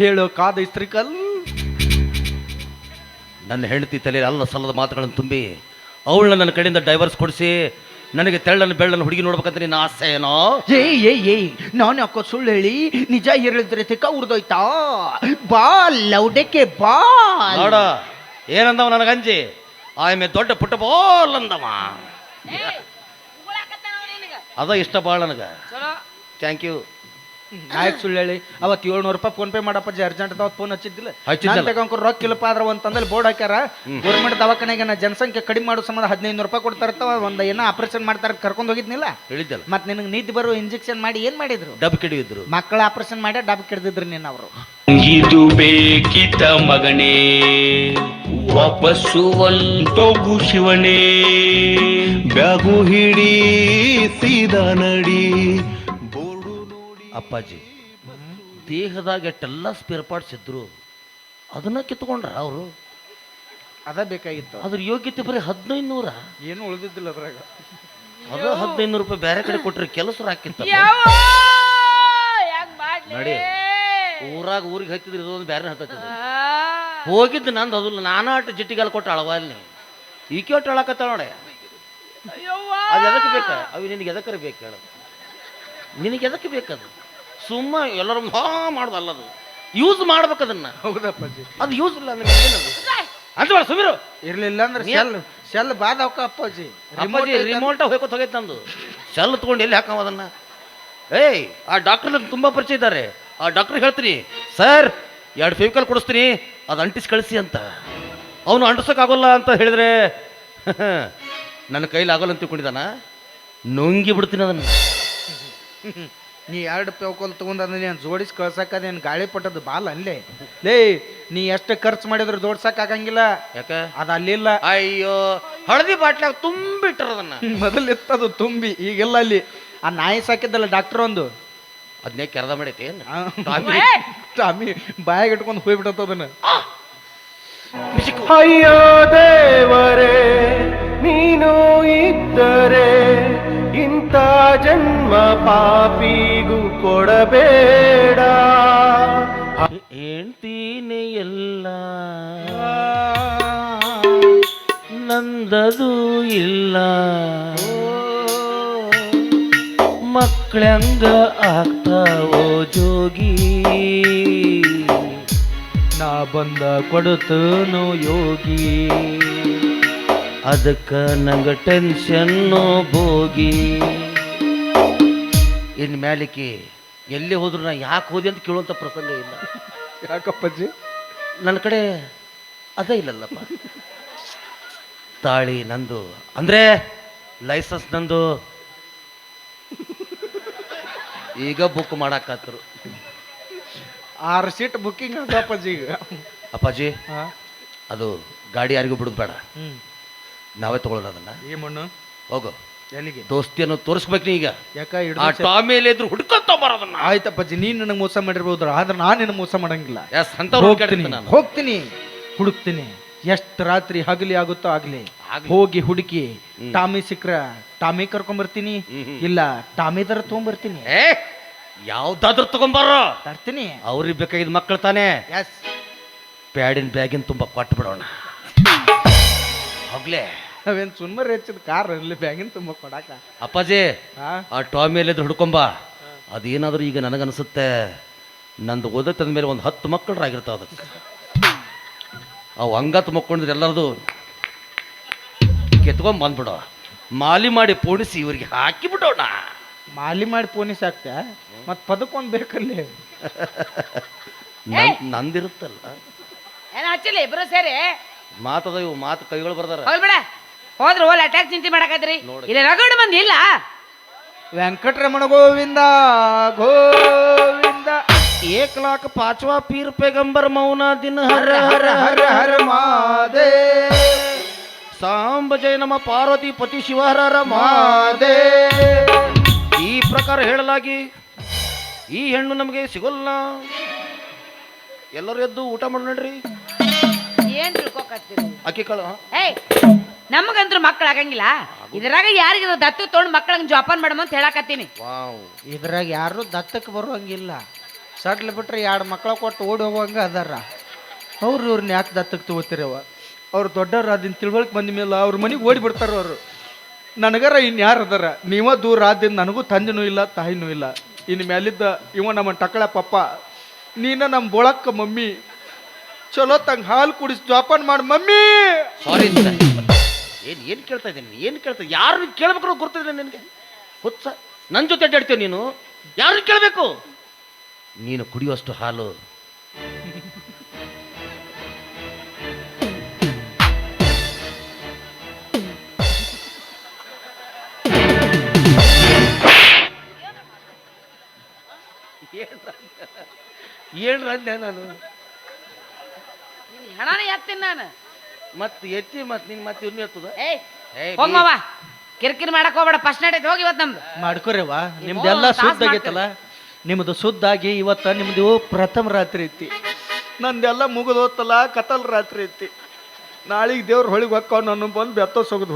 ಹೇಳೋ ಕಾದ ಇಸ್ತ್ರಿಕಲ್. ನನ್ನ ಹೆಂಡತಿ ತಲೆಯಲ್ಲಿ ಅಲ್ಲ ಸಲ್ಲದ ಮಾತುಗಳನ್ನು ತುಂಬಿ ಅವಳನ್ನ ನನ್ನ ಕಡೆಯಿಂದ ಡೈವರ್ಸ್ ಕೊಡಿಸಿ ನನಗೆ ತೆಳ್ಳನ್ನು ಬೆಳ್ಳನ್ನು ಹುಡುಗಿ ನೋಡ್ಬೇಕಂತ ನಿನ್ನ ಆಸೆ ಏನೋ? ಏಯ್ ನಾನು ಯಾಕೋ ಸುಳ್ಳು ಹೇಳಿ ನಿಜ ಹೇಳಿದ್ರೆ ತಿಕ್ಕ ಉರ್ದೋಯ್ತಾ? ಬಾ ಲೌಡಕ್ಕೆ ಬಾ ನೋಡ ಏನಂದವ ನನಗಂಜಿ. ಆಮೇಲೆ ದೊಡ್ಡ ಪುಟ್ಟ ಬಾಲ್ ಅಂದವ. ಅದ ಇಷ್ಟ ಬಾಳ ನನಗ. Thank you. ನಾಯಕ್ ಸುಳ್ಳು ಹೇಳಿ ಅವತ್ತು 700 ರೂಪಾಯಿ ಫೋನ್ ಪೇ ಮಾಡಪ್ಪಾಜಿ, ಅರ್ಜೆಂಟ್ ಅವತ್ತು ಫೋನ್ ಹಚ್ಚಿದ್ದಿಲ್ಲ. ರೊಕ್ಕ ಇಲ್ಲಪ್ಪ ಆದ್ರ ಅಂತಂದ್ರೆ ಬೋರ್ಡ್ ಹಾಕ್ಯಾರ. ಗೌರ್ಮೆಂಟ್ ದವಾಖಾನೆಗೆ ನಾ ಜನಸಂಖ್ಯೆ ಕಡಿಮೆ ಮಾಡೋ ಸಂಬಂಧ 1500 ರೂಪಾಯಿ ಕೊಡ್ತಾರತ್ತ. ಒಂದ್ ಏನೋ ಆಪರೇಷನ್ ಮಾಡ್ತಾರ, ಕರ್ಕೊಂಡು ಹೋಗಿದ್ನಿಲ್ಲ ಹೇಳಿದ್ದಲ್ಲ. ಮತ್ತೆ ನಿನಗೆ ನಿದ್ದೆ ಬರೋ ಇಂಜೆಕ್ಷನ್ ಮಾಡಿ ಏನ್ ಮಾಡಿದ್ರು? ಡಬ್ ಕಿಡಿದ್ರು. ಮಕ್ಕಳ ಆಪರೇಷನ್ ಮಾಡಿ ಡಬ್ ಕಿಡ್ದಿದ್ರು ನೀನ್. ಅವರು ಇದು ಬೇಕಿತ ಮಗನೇ, ವಾಪಸ್ಸು ಒಂಟೋಗು ಶಿವನೇ, ಬ್ಯಾಗು ಹಿಡಿ ಸೀದಾ ನಡಿ. ಅಪ್ಪಾಜಿ ದೇಹದಾಗ ಎಷ್ಟೆಲ್ಲ ಸ್ಪೇರ್ ಪಾರ್ಟ್ಸ್ ಇದ್ರು ಅದನ್ನ ಕಿತ್ಕೊಂಡ್ರ ಅವರು. ಅದ ಬೇಕಾಗಿತ್ತು. ಅದ್ರ ಯೋಗ್ಯತೆ ಬರೀ 1500. ಏನು ಉಳಿದಿದ್ದಿಲ್ಲ ಅದ್ರಾಗ. ಅದ 1500 ರೂಪಾಯಿ ಬೇರೆ ಕಡೆ ಕೊಟ್ರೆ ಕೆಲಸ ಹಾಕಿತ್ತ ನೋಡಿ. ಊರಾಗ ಊರಿಗೆ ಹತ್ತಿದ್ರೆ ಇದೊಂದು ಬೇರೆ ಹತ್ತಿದ. ಹೋಗಿದ್ದು ನಂದು ಅದು ನಾನಾಟ ಜಿಟ್ಟಿಗಾಲ ಕೊಟ್ಟು ಅಳವ ಅಲ್ಲಿ ಈಕೆ ಒಟ್ಟು ಅಳಕತ್ತ ನೋಡೆ ಅದು ಎದಕ್ಕೆ ಬೇಕ ಅವು ನಿನಗೆ ಎದಕ್ಕರ ಬೇಕು ಹೇಳು ನಿನಗೆ ಎದಕ್ಕೆ ಬೇಕದು ಸುಮ್ಮ ಎಲ್ಲರೂ ಮಾಡೋದಲ್ಲದು ಯೂಸ್ ಮಾಡ್ಬೇಕು ಅದನ್ನ ಹೌದಪ್ಪಾಜಿ ಅದು ಯೂಸ್ ಇಲ್ಲ ನಿಮಗೆ ಏನದು ಅಂತ ಸುಮಿರು ಇರ್ಲಿಲ್ಲ ಅಂದ್ರೆ ಸೆಲ್ ಬಾದವಕ ಅಪ್ಪಾಜಿ ಅಪ್ಪಾಜಿ ರಿಮೋಟ ಹೋಗ್ಕೊತ ಹೋಗೈತೆ ನಂದು ಸೆಲ್ ತೊಗೊಂಡು ಎಲ್ಲಿ ಹಾಕವ ಅದನ್ನ ಏಯ್ ಆ ಡಾಕ್ಟರ್ ನಂಗೆ ತುಂಬ ಪರಿಚಯ ಇದ್ದಾರೆ ಆ ಡಾಕ್ಟ್ರ್ ಹೇಳ್ತೀನಿ ಸರ್ 2 ಫೆವಿಕಲ್ ಕೊಡಿಸ್ತೀನಿ ಅದು ಅಂಟಿಸಿ ಕಳಿಸಿ ಅಂತ ಅವನು ಅಂಟಿಸೋಕ್ಕಾಗೋಲ್ಲ ಅಂತ ಹೇಳಿದ್ರೆ ನನ್ನ ಕೈಲಿ ಆಗೋಲ್ಲ ಅಂತ ತಿಳ್ಕೊಂಡಿದ್ದಾನ ನುಂಗಿ ಬಿಡ್ತೀನಿ ಅದನ್ನು ನೀ 2 ಪೇವ್ಕೊಲ್ ತಗೊಂಡ್ ನೀನು ಜೋಡಿಸಿ ಕಳ್ಸಕ್ಕ ನೀನು ಗಾಳಿ ಪಟ್ಟದ್ದು ಬಾಲ್ ಅಲ್ಲೇ ಲೇ ನೀ ಎಷ್ಟು ಖರ್ಚು ಮಾಡಿದ್ರು ಜೋಡ್ಸಕ್ ಆಗಂಗಿಲ್ಲ ಯಾಕೆ ಅದು ಅಲ್ಲಿಲ್ಲ ಅಯ್ಯೋ ಹಳದಿ ಬಾಟ್ಲಾಗ ತುಂಬಿಟ್ಟಾರ ಅದನ್ನ ಮೊದಲು ಇತ್ತದು ತುಂಬಿ ಈಗೆಲ್ಲ ಅಲ್ಲಿ ಆ ನಾಯಿ ಸಾಕಿದ್ದಲ್ಲ ಡಾಕ್ಟರ್ ಒಂದು ಅದನ್ನೇ ಕೆರೆದ ಮಾಡೈತಿ ಏನು ಟಾಮಿ ಬಾಯಾಗ ಇಟ್ಕೊಂಡು ಹೋಗ್ಬಿಟ್ಟತ್ತ ಅದನ್ನ ಅಯ್ಯೋ ದೇವರೇ ನೀನು ಇದ್ದರೆ ಇಂಥ ಜನ್ಮ ಪಾಪಿಗೂ ಕೊಡಬೇಡ ಹೇಳ್ತೀನಿ ಎಲ್ಲ ನಂದದು ಇಲ್ಲ ಮಕ್ಕಳಂಗ ಆಗ್ತಾವೋ ಜೋಗಿ ನಾ ಬಂದ ಕೊಡುತ್ತನು ಯೋಗಿ ಅದಕ್ಕೆ ನಂಗೆ ಟೆನ್ಷನ್ನು ಬೋಗಿ ಇನ್ನು ಮ್ಯಾಲಿಕ್ಕೆ ಎಲ್ಲಿ ಹೋದ್ರು ನಾ ಯಾಕೆ ಹೋದೆ ಅಂತ ಕೇಳುವಂಥ ಪ್ರಸಂಗ ಇಲ್ಲ ಯಾಕಪ್ಪಜ್ಜಿ ನನ್ನ ಕಡೆ ಅದೇ ಇಲ್ಲಲ್ಲಪ್ಪ ತಾಳಿ ನಂದು ಅಂದರೆ ಲೈಸೆನ್ಸ್ ನಂದು ಈಗ ಬುಕ್ ಮಾಡಾಕತ್ರು 6 ಸೀಟ್ ಬುಕ್ಕಿಂಗ್ ಅದು ಅಪ್ಪಾಜಿ ಈಗ ಅಪ್ಪಾಜಿ ಹಾ ಅದು ಗಾಡಿ ಯಾರಿಗೂ ಬಿಡೋದು ಬೇಡ ನಾವೇ ತಗೊಳ್ಳೋಣ ಅದನ್ನ ಈ ಮಣ್ಣು ಹೋಗು ಎಲ್ಲಿಗೆ ದೋಸ್ತಿಯನ್ನು ತೋರಿಸ್ಬೇಕು ನೀ ಈಗ ಯಾಕ ಆ ಟಾಮೇಲೆ ಇದ್ರು ಹುಡ್ಕೊಂತ ಬರೋದನ್ನ ಆಯ್ತಪ್ಪಾಜಿ ನೀನ್ ನನಗೆ ಮೋಸ ಮಾಡಿರ್ಬೋದು ಆದ್ರೆ ನಾನು ನಿನ್ನ ಮೋಸ ಮಾಡಂಗಿಲ್ಲ ಎಸ್ ಅಂತವ್ರು ಹುಡ್ಕಾಡ್ತೀನಿ ನಾನು ಹೋಗ್ತೀನಿ ಹುಡುಕ್ತೀನಿ ಎಷ್ಟು ರಾತ್ರಿ ಹಗಲಿ ಆಗುತ್ತೋ ಆಗ್ಲಿ ಹೋಗಿ ಹುಡುಕಿ ಟಾಮಿ ಸಿಕ್ರ ಟಾಮಿ ಕರ್ಕೊಂಬರ್ತೀನಿ ಇಲ್ಲ ಟಾಮಿ ದರ ತಗೊಂಬರ್ತೀನಿ ಏ ಯಾವ್ದಾದ್ರು ತಗೊಂಬಾರೋ ತರ್ತೀನಿ ಅವ್ರಿಗೆ ಬೇಕಾಗಿದ್ದ ಮಕ್ಕಳು ತಾನೇ ಎಸ್ ಪ್ಯಾಡಿನ ಬ್ಯಾಗಿನ ತುಂಬ ಕೊಟ್ಟು ಬಿಡೋಣ ಹೋಗ್ಲೇ ನಾವೇನ್ ಸುಮ್ಮನೆ ಹೆಚ್ಚಿದ ಕಾರ್ ಇರ್ಲಿ ಬ್ಯಾಗಿನ ತುಂಬ ಕೊಡಾಕ ಅಪ್ಪಾಜಿ ಹಾ ಆ ಟಾಮಿಯಲ್ಲಿ ಇದ್ರು ಹುಡ್ಕೊಂಬ ಅದೇನಾದರೂ ಈಗ ನನಗನ್ಸುತ್ತೆ ನಂದು ಓದತ್ತದ ಮೇಲೆ ಒಂದು 10 ಮಕ್ಕಳರಾಗಿರ್ತಾವ ಅದಕ್ಕೆ ಅವು ಹಂಗತ್ತು ಮಕ್ಕೊಂಡಿದ್ರೆ ಎಲ್ಲರದು ಕೆತ್ಕೊಂಡ್ ಬಂದ್ಬಿಡೋ ಮಾಲಿ ಮಾಡಿ ಪೋಣಿಸಿ ಇವ್ರಿಗೆ ಹಾಕಿ ಬಿಡೋಣ ಮಾಲಿ ಮಾಡಿ ಪೋನಿಸ್ ಆಗ್ತಾ ಮತ್ ಪದಕ್ಕೊಂದು ಬೇಕಲ್ಲಿ ನಂದಿರುತ್ತಲ್ಲ ಏನ ಹಚ್ಚಿಲ್ಲ ಇಬ್ರು ಸೇರಿ ಮಾತದ ಇವು ಮಾತು ಕೈಗಳು ಬರ್ದಾರ ಹೋಗ್ಬೇಡ ಹೋದ್ರು ಹೋಲ್ ಅಟ್ಯಾಕ್ ಚಿಂತೆ ಮಾಡಕತ್ರಿ ಇಲ್ಲಿ ರಗಡು ಮಂದಿ ಇಲ್ಲ ವೆಂಕಟರಮಣ ಗೋವಿಂದ ಗೋವಿಂದ 1,05,000 ಪೀರ್ ಪೈಗಂಬರ್ ಮೌನ ದಿನ ಹರ ಹರ ಹರ ಹರ ಮಾದೇ ಸಾಂಬ ಜಯ ನಮ ಪಾರ್ವತಿ ಪತಿ ಶಿವಹರ ಮಾದೇ ಈ ಪ್ರಕಾರ ಹೇಳಲಾಗಿ ಈ ಹೆಣ್ಣು ನಮಗೆ ಸಿಗೋಲ್ಲ ಎಲ್ಲರೂ ಎದ್ದು ಊಟ ಮಾಡಿ ನೋಡ್ರಿ ಏನ್ ತಿಳ್ಕೊಕತ್ತೀರಿ ಅಕ್ಕಿ ಕಾಳು ಏಯ್ ನಮಗಂತೂ ಮಕ್ಕಳು ಆಗಂಗಿಲ್ಲ ಇದ್ರಾಗ ಯಾರಿಗಿದ ದತ್ತು ತೊಗೊಂಡು ಮಕ್ಕಳಂಗ್ ಜೋಪಾನ ಮಾಡಮ ಅಂತ ಹೇಳಕತ್ತೀನಿ ವಾವ್ ಇದ್ರಾಗ ಯಾರು ದತ್ತಕ್ಕೆ ಬರುವಂಗಿಲ್ಲ ಸಡ್ಲ ಬಿಟ್ರೆ 2 ಮಕ್ಕಳ ಕೊಟ್ಟು ಓಡಿ ಹೋಗುವಂಗ ಅದಾರ ಅವ್ರು ಇವ್ರನ್ನ ಯಾಕೆ ದತ್ತಕ್ಕೆ ತಗೋತಿರವ ಅವ್ರು ದೊಡ್ಡವ್ರು ಅದನ್ನ ತಿಳ್ವಳಿಕೆ ಬಂದ ಮೇಲೆ ಅವ್ರ ಮನೆಗೆ ಓಡಿ ಬಿಡ್ತಾರ ಅವರು ನನಗರ ಇನ್ಯಾರು ಅದಾರ ನೀವ ದೂರ ಆದಿಂದ ನನಗೂ ತಂದೆನೂ ಇಲ್ಲ ತಾಯಿನೂ ಇಲ್ಲ ಇನ್ನು ಮೇಲಿದ್ದ ಇವ ನಮ್ಮ ಟಕಳ ಪಪ್ಪ ನೀನ ನಮ್ಮ ಬೋಳಕ್ಕ ಮಮ್ಮಿ ಚಲೋ ತಂಗ ಹಾಲು ಕುಡಿಸಿ ಜೋಪಾನ ಮಾಡಿ ಮಮ್ಮಿ ಸಾರಿ ಏನು ಕೇಳ್ತಾ ಇದ್ದೀನಿ ಏನು ಕೇಳ್ತಾ ಯಾರು ಕೇಳ್ಬೇಕು ಗೊತ್ತಿದ್ರೆ ನಿನಗೆ ಹುಚ್ಚ ನನ್ನ ಜೊತೆ ಅಡ್ಡಾಡ್ತೀಯ ನೀನು ಯಾರು ಕೇಳಬೇಕು ನೀನು ಕುಡಿಯುವಷ್ಟು ಹಾಲು ಏನ್ರಂದೆ ನಾನು ಹಣನೇ ಎತ್ತೀನಿ ನಾನು ಮತ್ತೆ ಎತ್ತಿ ಮತ್ತೆ ನಿನ್ ಮತ್ತೆ ಇವ್ನು ಎತ್ತದ ಏಯ್ ಹೋಗವ ಕಿರಿಕಿರಿ ಮಾಡಕ್ ಹೋಗ್ಬೇಡ ಫಸ್ಟ್ ನೈಟ್ ಐತೆ ಹೋಗಿ ಇವತ್ತು ನಮ್ದು ಮಾಡ್ಕೊರೇವಾ ನಿಮ್ದೆಲ್ಲ ಶುದ್ಧ ಆಗೈತಲ್ಲ ನಿಮ್ದು ಶುದ್ಧ ಆಗಿ ಇವತ್ತ ನಿಮ್ದು ಪ್ರಥಮ ರಾತ್ರಿ ಐತಿ ನಂದೆಲ್ಲ ಮುಗಿದೋತ್ತಲ್ಲ ಕತಲ್ ರಾತ್ರಿ ಐತಿ ನಾಳೆಗೆ ದೇವ್ರ ಹೊಳಿಗೆ ಹೊಕ್ಕ ನಾನು ಬಂದು ಬೆತ್ತೋಸೋಗದು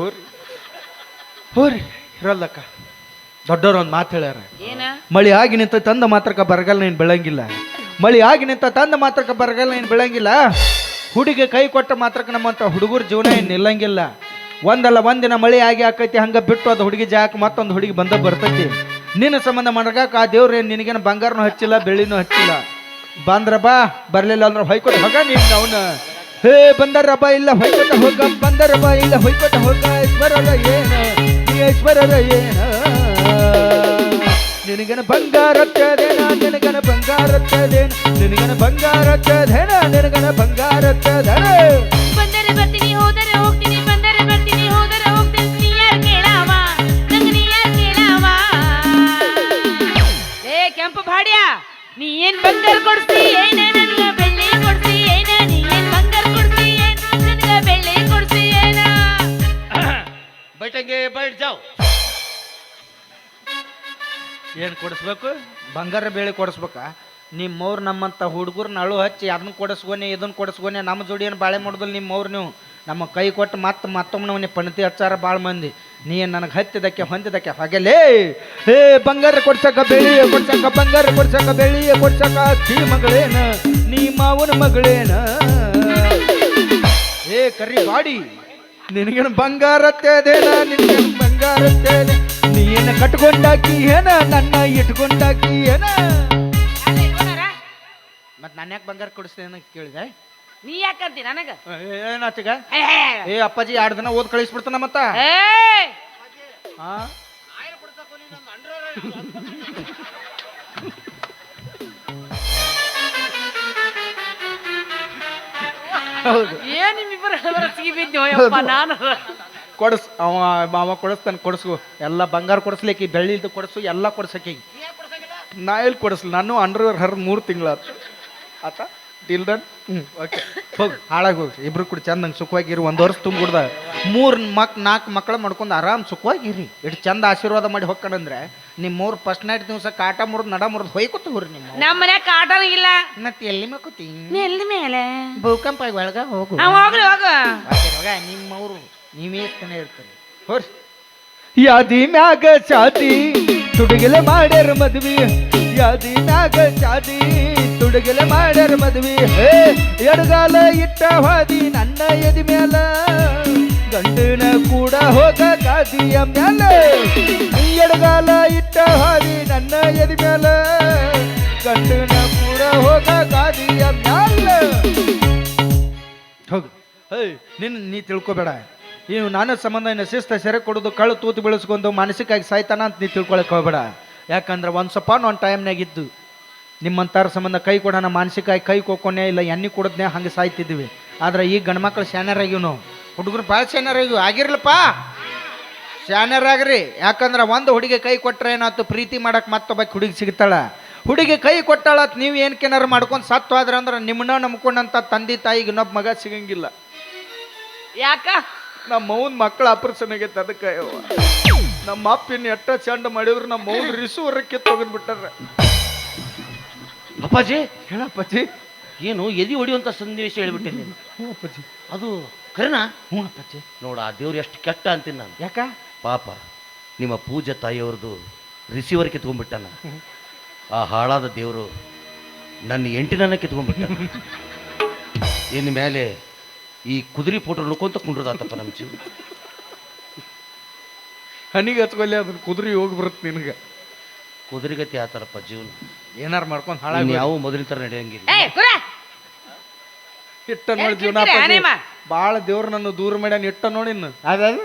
ಹೋರಿ ಇರಲ್ಲಕ್ಕ ದೊಡ್ಡವ್ರು ಒಂದು ಮಾತು ಹೇಳ್ಯಾರ ಏನ ಮಳಿ ಆಗಿ ನಿಂತ ತಂದ ಮಾತ್ರಕ್ಕ ಬರಗಾಲ ನೀನು ಬೆಳಂಗಿಲ್ಲ ಮಳಿ ಆಗಿ ನಿಂತ ತಂದ ಮಾತ್ರಕ್ಕ ಬರಗಾಲ ನೀನು ಬೆಳಂಗಿಲ್ಲ ಹುಡುಗಿ ಕೈ ಕೊಟ್ಟ ಮಾತ್ರಕ್ಕೆ ನಮ್ಮಂತ ಹುಡುಗರ ಜೀವನ ಏನು ನಿಲ್ಲಂಗಿಲ್ಲ. ಒಂದಲ್ಲ ಒಂದಿನ ಮಳೆ ಆಗಿ ಆಕೈತಿ, ಹಂಗ ಬಿಟ್ಟು ಅದು ಹುಡುಗಿ ಜಾಗಕ್ಕೆ ಮತ್ತೊಂದು ಹುಡುಗಿ ಬರ್ತೈತಿ. ನಿನ್ನ ಸಂಬಂಧ ಮನಗಾಕ ಆ ದೇವ್ರೇನು ನಿನಗೇನು ಬಂಗಾರನೂ ಹಚ್ಚಿಲ್ಲ, ಬೆಳ್ಳಿನೂ ಹಚ್ಚಿಲ್ಲ. ಬಂದ್ರ ಬಾ, ಬರ್ಲಿಲ್ಲ ಅಂದ್ರೆ ಹೊಯ್ಕೊತ ಹೋಗ ನೀನು ಅವನ. ಹೇ ಬಂದರ ಬಾ ಇಲ್ಲ ಹೊಯ್ಕೊತ ಹೋಗ, ಬಂದರ ಬಾ ಇಲ್ಲ ಹೊಯ್ಕೊತ ಹೋಗ. ಐಶ್ವರ್ಯದ ಏನ ನೀ ಐಶ್ವರ್ಯದ ಏನ, ನಿನಗನ ಬಂಗಾರತ್ತದೇನ ನಿನಗನ ಬಂಗಾರತ್ತದೇನ, ನಿನಗನ ಬಂಗಾರತ್ತದೇನ ನಿನಗನ ಬಂಗಾರತ್ತದೇನ. ಬಂದರೆ ಬರ್ತೀನಿ ಹೋದರೆ ಹೋಗ್ತೀನಿ, ಬಂದರೆ ಬರ್ತೀನಿ ಹೋದರೆ ಹೋಗ್ತೀನಿ. ನೀ ಯಾರು ಕೇಳಾವ ನಂಗೆ, ನೀ ಯಾರು ಕೇಳಾವ? ಏ ಕೆಂಪು ಭಾಡ್ಯ, ನೀ ಏನ್ ಬಂಗಾರ ಕೊಡ್ಸಿ ಏನ ನನ್ಗ ಬೆಳ್ಳಿ ಕೊಡ್ಸಿ ಏನ? ನೀ ಏನ್ ಬಂಗಾರ ಕೊಡ್ಸಿ ಏನ್ ನನ್ಗ ಬೆಳ್ಳಿ ಕೊಡ್ಸಿ ಏನ? ಬೈಟಂಗೆ ಬೈಟ್ ಜಾವ್. ಏನು ಕೊಡಿಸ್ಬೇಕು? ಬಂಗಾರ ಬೇಳೆ ಕೊಡಿಸ್ಬೇಕಾ? ನಿಮ್ಮವ್ರು ನಮ್ಮಂಥ ಹುಡುಗರು ಅಳು ಹಚ್ಚಿ ಅದನ್ನ ಕೊಡಿಸ್ಕೊನೆ ಇದನ್ನ ಕೊಡಿಸ್ಕೊನೆ ನಮ್ಮ ಜೋಡಿ ಏನು ಬಾಳೆ ಮಾಡೋದಿಲ್ಲ ನಿಮ್ಮವ್ರು. ನೀವು ನಮ್ಮ ಕೈ ಕೊಟ್ಟು ಮತ್ತೊಮ್ಮೆ ನಾವು ಪಣತಿ ಹಚ್ಚಾರ ಭಾಳ ಮಂದಿ. ನೀ ನನಗೆ ಹತ್ತಿದಕ್ಕೆ ಹೊಂದಿದಕ್ಕೆ ಹಾಗೆಲೇ. ಹೇ ಬಂಗಾರ ಕೊಡ್ಸಕ ಬೆಳಿ ಕೊಡ್ಸಕ, ಬಂಗಾರ ಕೊಡ್ಸಕ ಬೆಳಿ ಕೊಡ್ಸಕ. ಅತ್ತಿ ಮಗಳೇನ ನೀ ಮಾವನ ಮಗಳೇನ? ಏ ಕರಿ ಬಾಡಿ, ನಿನಗೇನು ಬಂಗಾರತ್ತೇನ ನಿನಗೇನು ಬಂಗಾರತ್ತೇನೆ. ನೀ ಏನು ಕಟ್ಕೊಂಡಾಕಿ ಏನ ನನ್ನ ಇಟ್ಕೊಂಡಾಕಿ ಏನ? ಮತ್ ನಾನು ಯಾಕೆ ಬಂಗಾರ ಕೊಡಿಸ್ತೇನೆ ಕೇಳಿದೆ? ನೀ ಯಾಕಂತಿ ನನಗ? ಏನಾತೀಗ? ಏ ಅಪ್ಪಾಜಿ 2 ದಿನ ಓದ್ ಕಳಿಸ್ಬಿಡ್ತಾನ ಮತ್ತ. ಹೌದು, ಏನ್ ನಿಮ್ಮಿಬ್ಬರ ಸಿಗಿ ಬಿದ್ದೆಯಪ್ಪ ನಾನು. ಕೊಡಿಸ್ ಅವ ಕೊಡಿಸ್ತಾನೆ, ಕೊಡಿಸು ಎಲ್ಲ ಬಂಗಾರ ಕೊಡಿಸ್ಲಿಕ್ಕೆ, ಬೆಳ್ಳಿದು ಕೊಡಿಸು ಎಲ್ಲ ಕೊಡ್ಸಕ್ಕೆ. ನಾ ಎಲ್ಲಿ ಕೊಡಿಸ್ಲಿ, ನಾನು ಅಂಡರ್ವೇರ್ ಹರಿದು 3 ತಿಂಗಳಾಯ್ತು ಆತ ಡೀಲ್ ಡನ್. ಓಕೆ ಹೋಗಿ ಹಾಳಾಗಿ ಹೋಗಿ ಇಬ್ರು ಕೂಡ ಚಂದಂಗೆ ಸುಖವಾಗಿರಿ. 1 ವರ್ಷ ತುಂಬಿಡ್ದ 4 ಮಕ್ಕಳು ಮಾಡ್ಕೊಂಡು ಆರಾಮ್ ಸುಖವಾಗಿರಿ. ಇಷ್ಟು ಚಂದ ಆಶೀರ್ವಾದ ಮಾಡಿ ಹೊಕ್ಕಣಂದ್ರೆ ನಿಮ್ಮವ್ರು ಫಸ್ಟ್ ನೈಟ್ ದಿವಸ ಕಾಟ ಮುರಿದು ನಡ ಮುರಿದು ಹೊಯ್ಕೊತ ಹೋಗ್ರಿ. ನಿಮ್ಮ ನಮ್ಮ ಮನ್ಯಾಗ ಕಾಟನ ಇಲ್ಲ. ಮತ್ತೆ ಎಲ್ಲಿ ಮಕ್ಕೋತಿ? ಎಲ್ಲಿ ಮೇಲೆ ಭೂಕಂಪ ಒಳಗ ಹೋಗು. ಹೋಗ್ಲಿ ಹೋಗ. ನಿಮ್ಮವ್ರು ನೀವೇ ತಾನೆ ಇರ್ತಾರೆ ಹೋರಿ. ಯಾದಿ ಮ್ಯಾಗ ಚಾದಿ ತುಡುಗಲೆ ಮಾಡ್ಯಾರ ಮದ್ವಿ, ಯಾದಿ ಮ್ಯಾಗ ಚಾದಿ ತುಡುಗಲೆ ಮಾಡ್ಯಾರ ಮದ್ವಿ. ಹೇ ಎಡಗಾಲ ಇಟ್ಟ ಹಾದಿ ನನ್ನ ಎದಿ ಮ್ಯಾಲ, ಗಂಡನ ಕೂಡ ಹೋಗ ಗಾದಿಯ ಮ್ಯಾಲ. ಎಡಗಾಲ ಇಟ್ಟ ಹಾದಿ ನನ್ನ ಎದಿ ಮ್ಯಾಲ, ಗಂಡನ ಕೂಡ ಹೋಗ ಗಾದಿಯ ಮ್ಯಾಲ. ಹೋಗು. ಹೇ ನೀ ತಿಳ್ಕೊಬೇಡ, ಇವು ನನ್ನ ಸಂಬಂಧ ಇನ್ನು ಶಿಸ್ತ ಸೆರೆ ಕೊಡೋದು, ಕಳ್ಳು ತೂತು ಬೆಳೆಸ್ಕೊಂಡು ಮಾನಸಿಕವಾಗಿ ಸಾಯ್ತಾನ ಅಂತ ನೀ ತಿಳ್ಕೊಳಕ್ಕೆ ಹೋಗ್ಬೇಡ. ಯಾಕಂದ್ರೆ ಒಂದು ಟೈಮ್ನಾಗ ಇದ್ದು ನಿಮ್ಮಂತಾರ ಸಂಬಂಧ ಕೈ ಕೊಡೋಣ ಮಾನಸಿಕವಾಗಿ ಕೈ ಕೊಕ್ಕೊನೆ ಇಲ್ಲ ಎಣ್ಣೆ ಕೊಡೋದನ್ನೇ ಹಂಗೆ ಸಾಯ್ತಿದ್ದೀವಿ. ಆದ್ರೆ ಈಗ ಗಂಡು ಮಕ್ಕಳು ಶಾನ್ಯರಾಗಿವ್, ನಾವು ಹುಡುಗರು ಭಾಳ ಶಾನ್ಯರಾಗಿವ್. ಆಗಿರ್ಲಪ್ಪ ಶಾನ್ಯರಾಗ್ರಿ. ಯಾಕಂದ್ರೆ ಒಂದು ಹುಡುಗಿ ಕೈ ಕೊಟ್ಟರೆ ಏನಾಯ್ತು, ಪ್ರೀತಿ ಮಾಡಕ್ಕೆ ಮತ್ತೊಬ್ಬ ಹುಡುಗಿ ಸಿಗ್ತಾಳ. ಹುಡುಗಿ ಕೈ ಕೊಟ್ಟಾಳತ್ ನೀವು ಏನಕ್ಕೇನಾರು ಮಾಡ್ಕೊಂಡು ಸತ್ತು ಆದ್ರೆ ಅಂದ್ರೆ ನಿಮ್ಮನ್ನ ನಂಬ್ಕೊಂಡಂಥ ತಂದೆ ತಾಯಿಗೆ ಇನ್ನೊಬ್ಬ ಮಗ ಸಿಗಂಗಿಲ್ಲ. ಯಾಕ? ನಮ್ಮ ಮೌನ್ ಮಕ್ಕಳ ಆಪರೇಷನ್ ಆಗೈತೆ ಅದಕ್ಕೆ. ನಮ್ಮ ಅಪ್ಪಿನ ಎಟ್ಟ ಚಂಡ ಮಾಡಿದ್ರು ನಮ್ಮ ಮೌನ್ ರಿಸುವರಕ್ಕೆ ತೊಗೊಂಡ್ಬಿಟ್ಟಾರ. ಅಪ್ಪಾಜಿ ಹೇಳಪ್ಪಾಜಿ, ಏನು ಎದಿ ಹೊಡಿಯುವಂಥ ಸನ್ನಿವೇಶ ಹೇಳ್ಬಿಟ್ಟಿನಿ. ಹ್ಞೂ ಅಪ್ಪಾಜಿ. ಅದು ಕರೆನಾ? ಹ್ಞೂ ಅಪ್ಪಾಜಿ. ನೋಡ, ಆ ದೇವ್ರು ಎಷ್ಟು ಕೆಟ್ಟ ಅಂತೀನಿ ನಾನು. ಯಾಕ? ಪಾಪ ನಿಮ್ಮ ಪೂಜೆ ತಾಯಿಯವ್ರದ್ದು ರಿಸೀವರ್ ಕಿತ್ಕೊಂಡ್ಬಿಟ್ಟಾನ. ಆ ಹಾಳಾದ ದೇವರು ನನ್ನ 8 ಕಿತ್ಕೊಂಡ್ಬಿಟ್ಟಾನ. ಇನ್ನು ಮೇಲೆ ಈ ಕುದುರೆ ಫೋಟೋ ನೋಡ್ಕೊಂತ ಕುಂಡ್ರದಾತಪ್ಪ ನಮ್ಮ ಜೀವ. ಹನಿಗೆ ಹಚ್ಕೊಲ್ಲಿ ಅದನ್ನ ಕುದುರೆ ಹೋಗಿ ಬರುತ್ತೆ ನಿನಗೆ. ಕುದುರೆಗತಿ ಆತಾರಪ್ಪ ಜೀವನ. ಏನಾರು ಮಾಡ್ಕೊಂಡು ಇನ್ನು ಹಾಳಾಗಿ ಯಾವ ಮೊದಲಿನ ಥರ ನಡೆಯಂಗಿಲ್ಲ. ಇಟ್ಟ ನೋಡಿ ಜೀವನ. ಭಾಳ ದೇವ್ರು ನನ್ನ ದೂರ ಮಾಡ್ಯಾನ. ಇಟ್ಟ ನೋಡಿ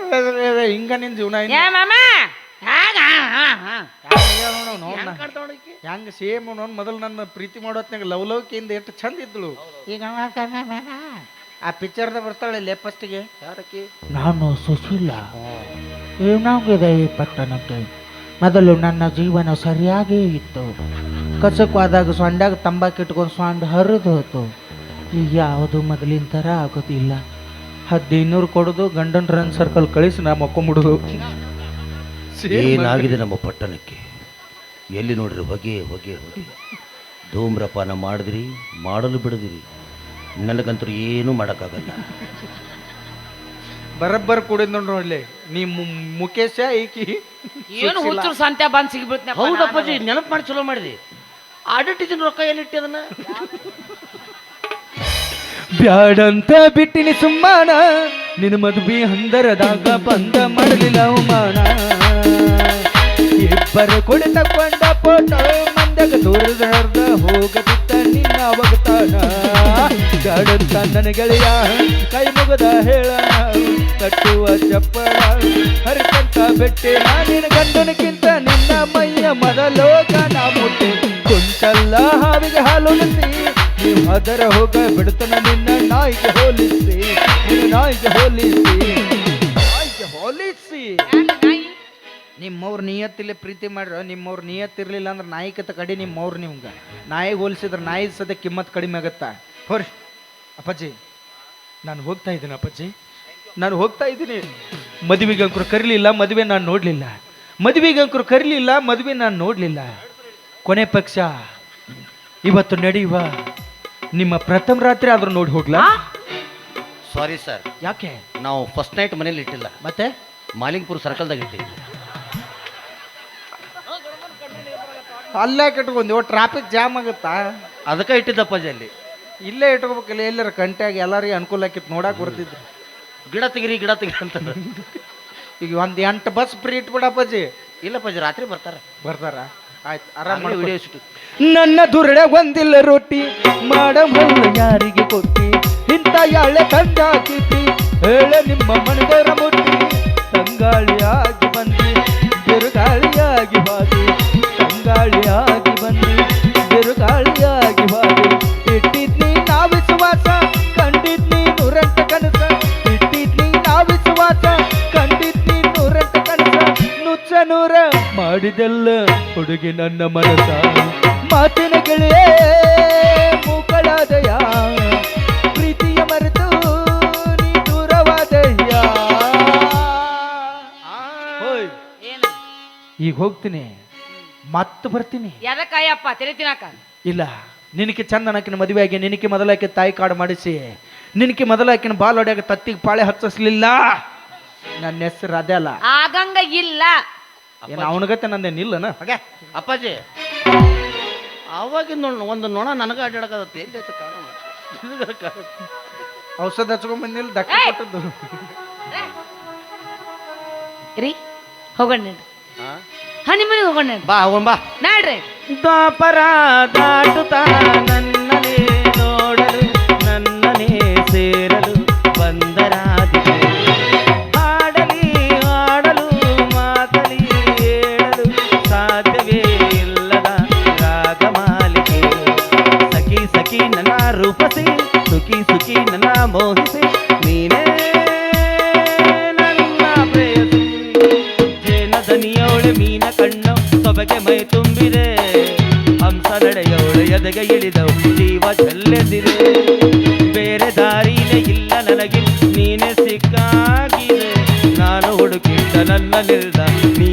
ಹಿಂಗ ನಿನ್ ಜೀವನ ಹೆಂಗ ಸೇಮ್ ನೋಡ್. ಮೊದಲು ನನ್ನ ಪ್ರೀತಿ ಮಾಡೋತ್ನಾಗ ಲವ್ಲವಿಕೆಯಿಂದ ಎಷ್ಟು ಚಂದ ಇದ್ಳು. ಈಗ ಆ ಪಿಕ್ಚರ್ದ ಬರ್ತಾಳೆ ಲೇಪಸ್ಟಿಗೆ. ಯಾರಕ್ಕೆ? ನಾನು ಸುಶೀಲ. ಏನಾಗಿದೆ ಈ ಪಟ್ಟಣಕ್ಕೆ? ಮೊದಲು ನನ್ನ ಜೀವನ ಸರಿಯಾಗೇ ಇತ್ತು. ಕಸಕ್ವಾದಾಗ ಸೊಂಡಾಗ ತಂಬಾಕು ಇಟ್ಕೊಂಡು ಸೊಂಡ ಹರಿದು ಹೋತು. ಈಗ ಯಾವುದು ಮೊದಲಿನ ಥರ ಆಗೋದಿಲ್ಲ. 1500 ಕೊಡೋದು, ಗಂಡನ ರನ್ ಸರ್ಕಲ್ ಕಳಿಸಿ ನಾ ಮಕ್ಕೊಂಬಿಡೋದು. ಏನಾಗಿದೆ ನಮ್ಮ ಪಟ್ಟಣಕ್ಕೆ? ಎಲ್ಲಿ ನೋಡ್ರಿ ಹೊಗೆ ಹೊಗೆ ಹೊಗೆ. ಧೂಮ್ರಪಾನ ಮಾಡಿದ್ರಿ, ಮಾಡಲು ಬಿಡದಿರಿ. ನನಗಂತೂ ಏನೂ ಮಾಡೋಕ್ಕಾಗಲ್ಲ. ಬರಬ್ಬರ್ ಕುಡಿದ್ ನೋಡ್ಲಿ ನೀ ಮುಖೇಶ ಈಕಿ ಏನು ಹುಚ್ಚರು ಸಂತೆ ಬಂದು ಸಿಗ್ಬಿಡ್ತ. ಹೌದಪ್ಪಾಜಿ, ನೆನಪು ಮಾಡಿ ಚಲೋ ಮಾಡಿದಿ. ಆಡಿಟ್ಟಿದ್ದೀನಿ ರೊಕ್ಕ ಎಲ್ಲಿಟ್ಟಿ ಅದನ್ನ. ಬ್ಯಾಡಂತ ಬಿಟ್ಟಿನಿ ಸುಮ್ಮಾನ ನಿನ್ನ ಮದುವೆ ಹಂದರದಾಗ ಬಂದ ಮಾಡಲಿಲ್ಲ ಅವಮಾನ ಇಬ್ಬರು ಕೊಡಿ ತಕೊಂಡ ಫೋಟೋ ಮಂದಾಗ ತೋರಿದ ಹೋಗದಿತ್ತ ನಿನ್ನ ಅವಗತಾನ ಬ್ಯಾಡಂತ ನನ್ನ ಗೆಳೆಯ ಕೈ ಮುಗದ ಹೇಳ ಕಟ್ಟುವ ಚಪ್ಪಳ ಹರಿಕಂತ ಬೆಟ್ಟೆ ನಾನಿನ ಗಂಡನಕ್ಕಿಂತ ನಿನ್ನ ಮೈಯ ಮೊದಲೋಗ ನಾ ಮುಟ್ಟೆ ಕುಂಟಲ್ಲ ಹಾವಿಗೆ ಹಾಲುಣಿಸಿ ನೀವು ಅದರ ಹೋಗ ಬಿಡ್ತನ ನಿನ್ನ ನಾಯಿಗೆ ಹೋಲಿಸಿ ನಿನ್ನ ನಾಯಿಗೆ ಹೋಲಿಸಿ ನಿಮ್ಮವ್ರ ನಿಯತ್ತಿಲ್ಲೇ ಪ್ರೀತಿ ಮಾಡ್ರ ನಿಮ್ಮವ್ರ ನಿಯತ್ತಿರ್ಲಿಲ್ಲ ಅಂದ್ರೆ ನಾಯಿಕತ ಕಡಿ ನಿಮ್ಮವ್ರು ನಿಮ್ಗೆ ನಾಯಿಗೆ ಹೋಲಿಸಿದ್ರೆ ನಾಯಿ ಸದ ಕಿಮ್ಮತ್ ಕಡಿಮೆ ಆಗತ್ತಾ ಹೊರಿ ಅಪ್ಪಾಜಿ ನಾನು ಹೋಗ್ತಾ ಇದ್ದೀನಿ ಅಪ್ಪಾಜಿ ನಾನು ಹೋಗ್ತಾ ಇದ್ದೀನಿ ಮದುವೆಗೆ ಅಂಕರು ಕರೀಲಿಲ್ಲ ಮದುವೆ ನಾನು ನೋಡಲಿಲ್ಲ ಮದುವೆಗೆ ಅಂಕರು ಕರೀಲಿಲ್ಲ ಮದುವೆ ನಾನು ನೋಡಲಿಲ್ಲ ಕೊನೆ ಪಕ್ಷ ಇವತ್ತು ನಡೆಯುವ ನಿಮ್ಮ ಪ್ರಥಮ ರಾತ್ರಿ ಆದ್ರೂ ನೋಡಿ ಹೋಗ್ಲಾ ಸಾರಿ ಸರ್, ಯಾಕೆ ನಾವು ಫಸ್ಟ್ ನೈಟ್ ಮನೇಲಿ ಇಟ್ಟಿಲ್ಲ, ಮತ್ತೆ ಮಾಲಿಂಗ್ಪುರ್ ಸರ್ಕಲ್ದಾಗ ಇಟ್ಟಿದ್ವಿ. ಅಲ್ಲೇ ಕಟ್ಕೊಂಡು ಟ್ರಾಫಿಕ್ ಜಾಮ್ ಆಗುತ್ತಾ ಅದಕ್ಕೆ ಇಟ್ಟಿದ್ದಪ್ಪಾಜಿ ಅಲ್ಲಿ. ಇಲ್ಲೇ ಇಟ್ಕೋಬೇಕಲ್ಲ ಎಲ್ಲರ ಕಂಟ್ಯಾಗ ಎಲ್ಲರಿಗೆ ಅನುಕೂಲ ಆಕಿತ್ತು ನೋಡಕ್ಕೆ ಬರ್ತಿದ್ರು. ಗಿಡ ತೆಗಿರಿ ಅಂತ. ಈಗ ಒಂದು 8 ಬಸ್ ಫ್ರೀ ಇಟ್ಬಿಡಪ್ಪಾಜಿ. ಇಲ್ಲಪ್ಪಾಜಿ ರಾತ್ರಿ ಬರ್ತಾರೆ. ಬರ್ತಾರ ಆಯ್ತು ಆರಾಮ ವಿಡಿಯೋ ಶೂಟ್. ನನ್ನ ದುರ್ಡ ಒಂದಿಲ್ಲ ರೊಟ್ಟಿ ಮಾಡಬಲ್ಲ ಯಾರಿಗೆ ಕೊಟ್ಟಿ ಇಂಥ ಯಾಳೆ ತಂದಾಕಿತಿ ಹೇಳ ನಿಮ್ಮ ಮನದರ ಮುಟ್ಟಿ ತಂಗಾಳಿಯಾಗಿ ಬಂದಿ ಬಿರುಗಾಳಿಯಾಗಿ ಬಾದಿ ತಂಗಾಳಿಯಾಗಿ ಬಂದಿ ಬಿರುಗಾಳಿಯಾಗಿ ಬಾದಿ ಇಟ್ಟಿದ್ನಿ ನಾ ವಿಶ್ವಾಸ ಕಂಡಿದ್ನಿ ನೂರಂತ ಕನಸ ಇಟ್ಟಿದ್ನಿ ನಾ ವಿಶ್ವಾಸ ಕಂಡಿದ್ನಿ ನೂರಂತ ಕನಸ ನುಚ್ಚ ನೂರ ಮಾಡಿದೆಲ್ಲ ಹುಡುಗಿ ನನ್ನ ಮನಸ ಮಾತಿನ ಗೆಳೆಯ ಮೂಕಳಾದಯ ಪ್ರೀತಿಯ ಮರೆತು ನೀ ದೂರವಾದಯ್ಯ. ಏನು ಈಗ ಹೋಗ್ತೀನಿ ಮತ್ತೆ ಬರ್ತೀನಿ. ಎದಕ್ಕಾಯಪ್ಪ ತಲೆ ತಿನ್ನಾಕ? ಇಲ್ಲ ನಿನಗೆ ಚಂದನಕಿನ ಮದುವೆ ಆಗಿ ನಿನಗೆ ಮೊದಲಾಕಿ ತಾಯಿ ಕಾಡು ಮಾಡಿಸಿ ನಿನಗೆ ಮೊದಲಾಕಿನ ಬಾಲ್ ಹೊಡ್ಯಾಗ ತತ್ತಿಗೆ ಪಾಳೆ ಹಚ್ಚಿಸ್ಲಿಲ್ಲ. ನನ್ನ ಹೆಸರು ಅದೇ ಅಲ್ಲ ಆಗಂಗ ಇಲ್ಲ. ಏನು ಅವನಗತ್ತೆ ನಂದೇನು ಇಲ್ಲನ ಹಾಗೆ ಅಪ್ಪಾಜಿ ಅವಾಗಿಂದ ಒಂದು ನೊಣ ನನಗೆ ಅಡ್ಡಾಡಕತ್ತೆ. ಎಲ್ಲಿ ಆಯ್ತು ಕಾರಣ? ಔಷಧ ಹಚ್ಕೊಂಡ್ ಬಂದಿಲ್ಲ ದಕ್ಕ ಕೊಟ್ಟದ್ದು. ರೀ ಹೋಗೋಣ ನಡ್ರಿ, ಹನಿಮನಿಗೆ ಹೋಗೋಣ ನಡ್ರಿ. ಬಾ ಹೋಗೋಣ ಬಾ. ನಡ್ರಿ. ದ್ವಾಪರ ದಾಟುತ್ತಾ ನನ್ನನೇ ನೋಡಲು ನನ್ನನೇ ಸೇರಲು ಬಂದರಾದಿತು. ಹಾಡಲಿ ಆಡಲು ಮಾತಲಿ ಹೇಳಲು ಸಾಧ್ಯವೇ ಇಲ್ಲದ ರಾಗಮಾಲಿಕೆ. ಸಖಿ ಸಖಿ ನನ್ನ ರೂಪಸಿ ಸುಖಿ ಸುಖಿ ನನ್ನ ಮೋಹಿಸಿ ನೀನೇ ನನ್ನ ಪ್ರೇಯಸಿ. ಜೇನದನಿಯವಳೆ ಮೀನ ಕಣ್ಣು ಸೊಬಗೆ ಮೈ ತುಂಬಿದೆ ಹಂಸ ನಡೆಯವಳೆ ಎದೆಗೆ ಇಳಿದವು ಜೀವ ಚೆಲ್ಲೆದಿದೆ. ಬೇರೆ ದಾರಿನೇ ಇಲ್ಲ ನನಗೆ ನೀನೇ ಸಿಕ್ಕಾಗಿದೆ ನಾನು ಹುಡುಕಿದ್ದ ನನ್ನ ನಿಲ್ದ ನೀ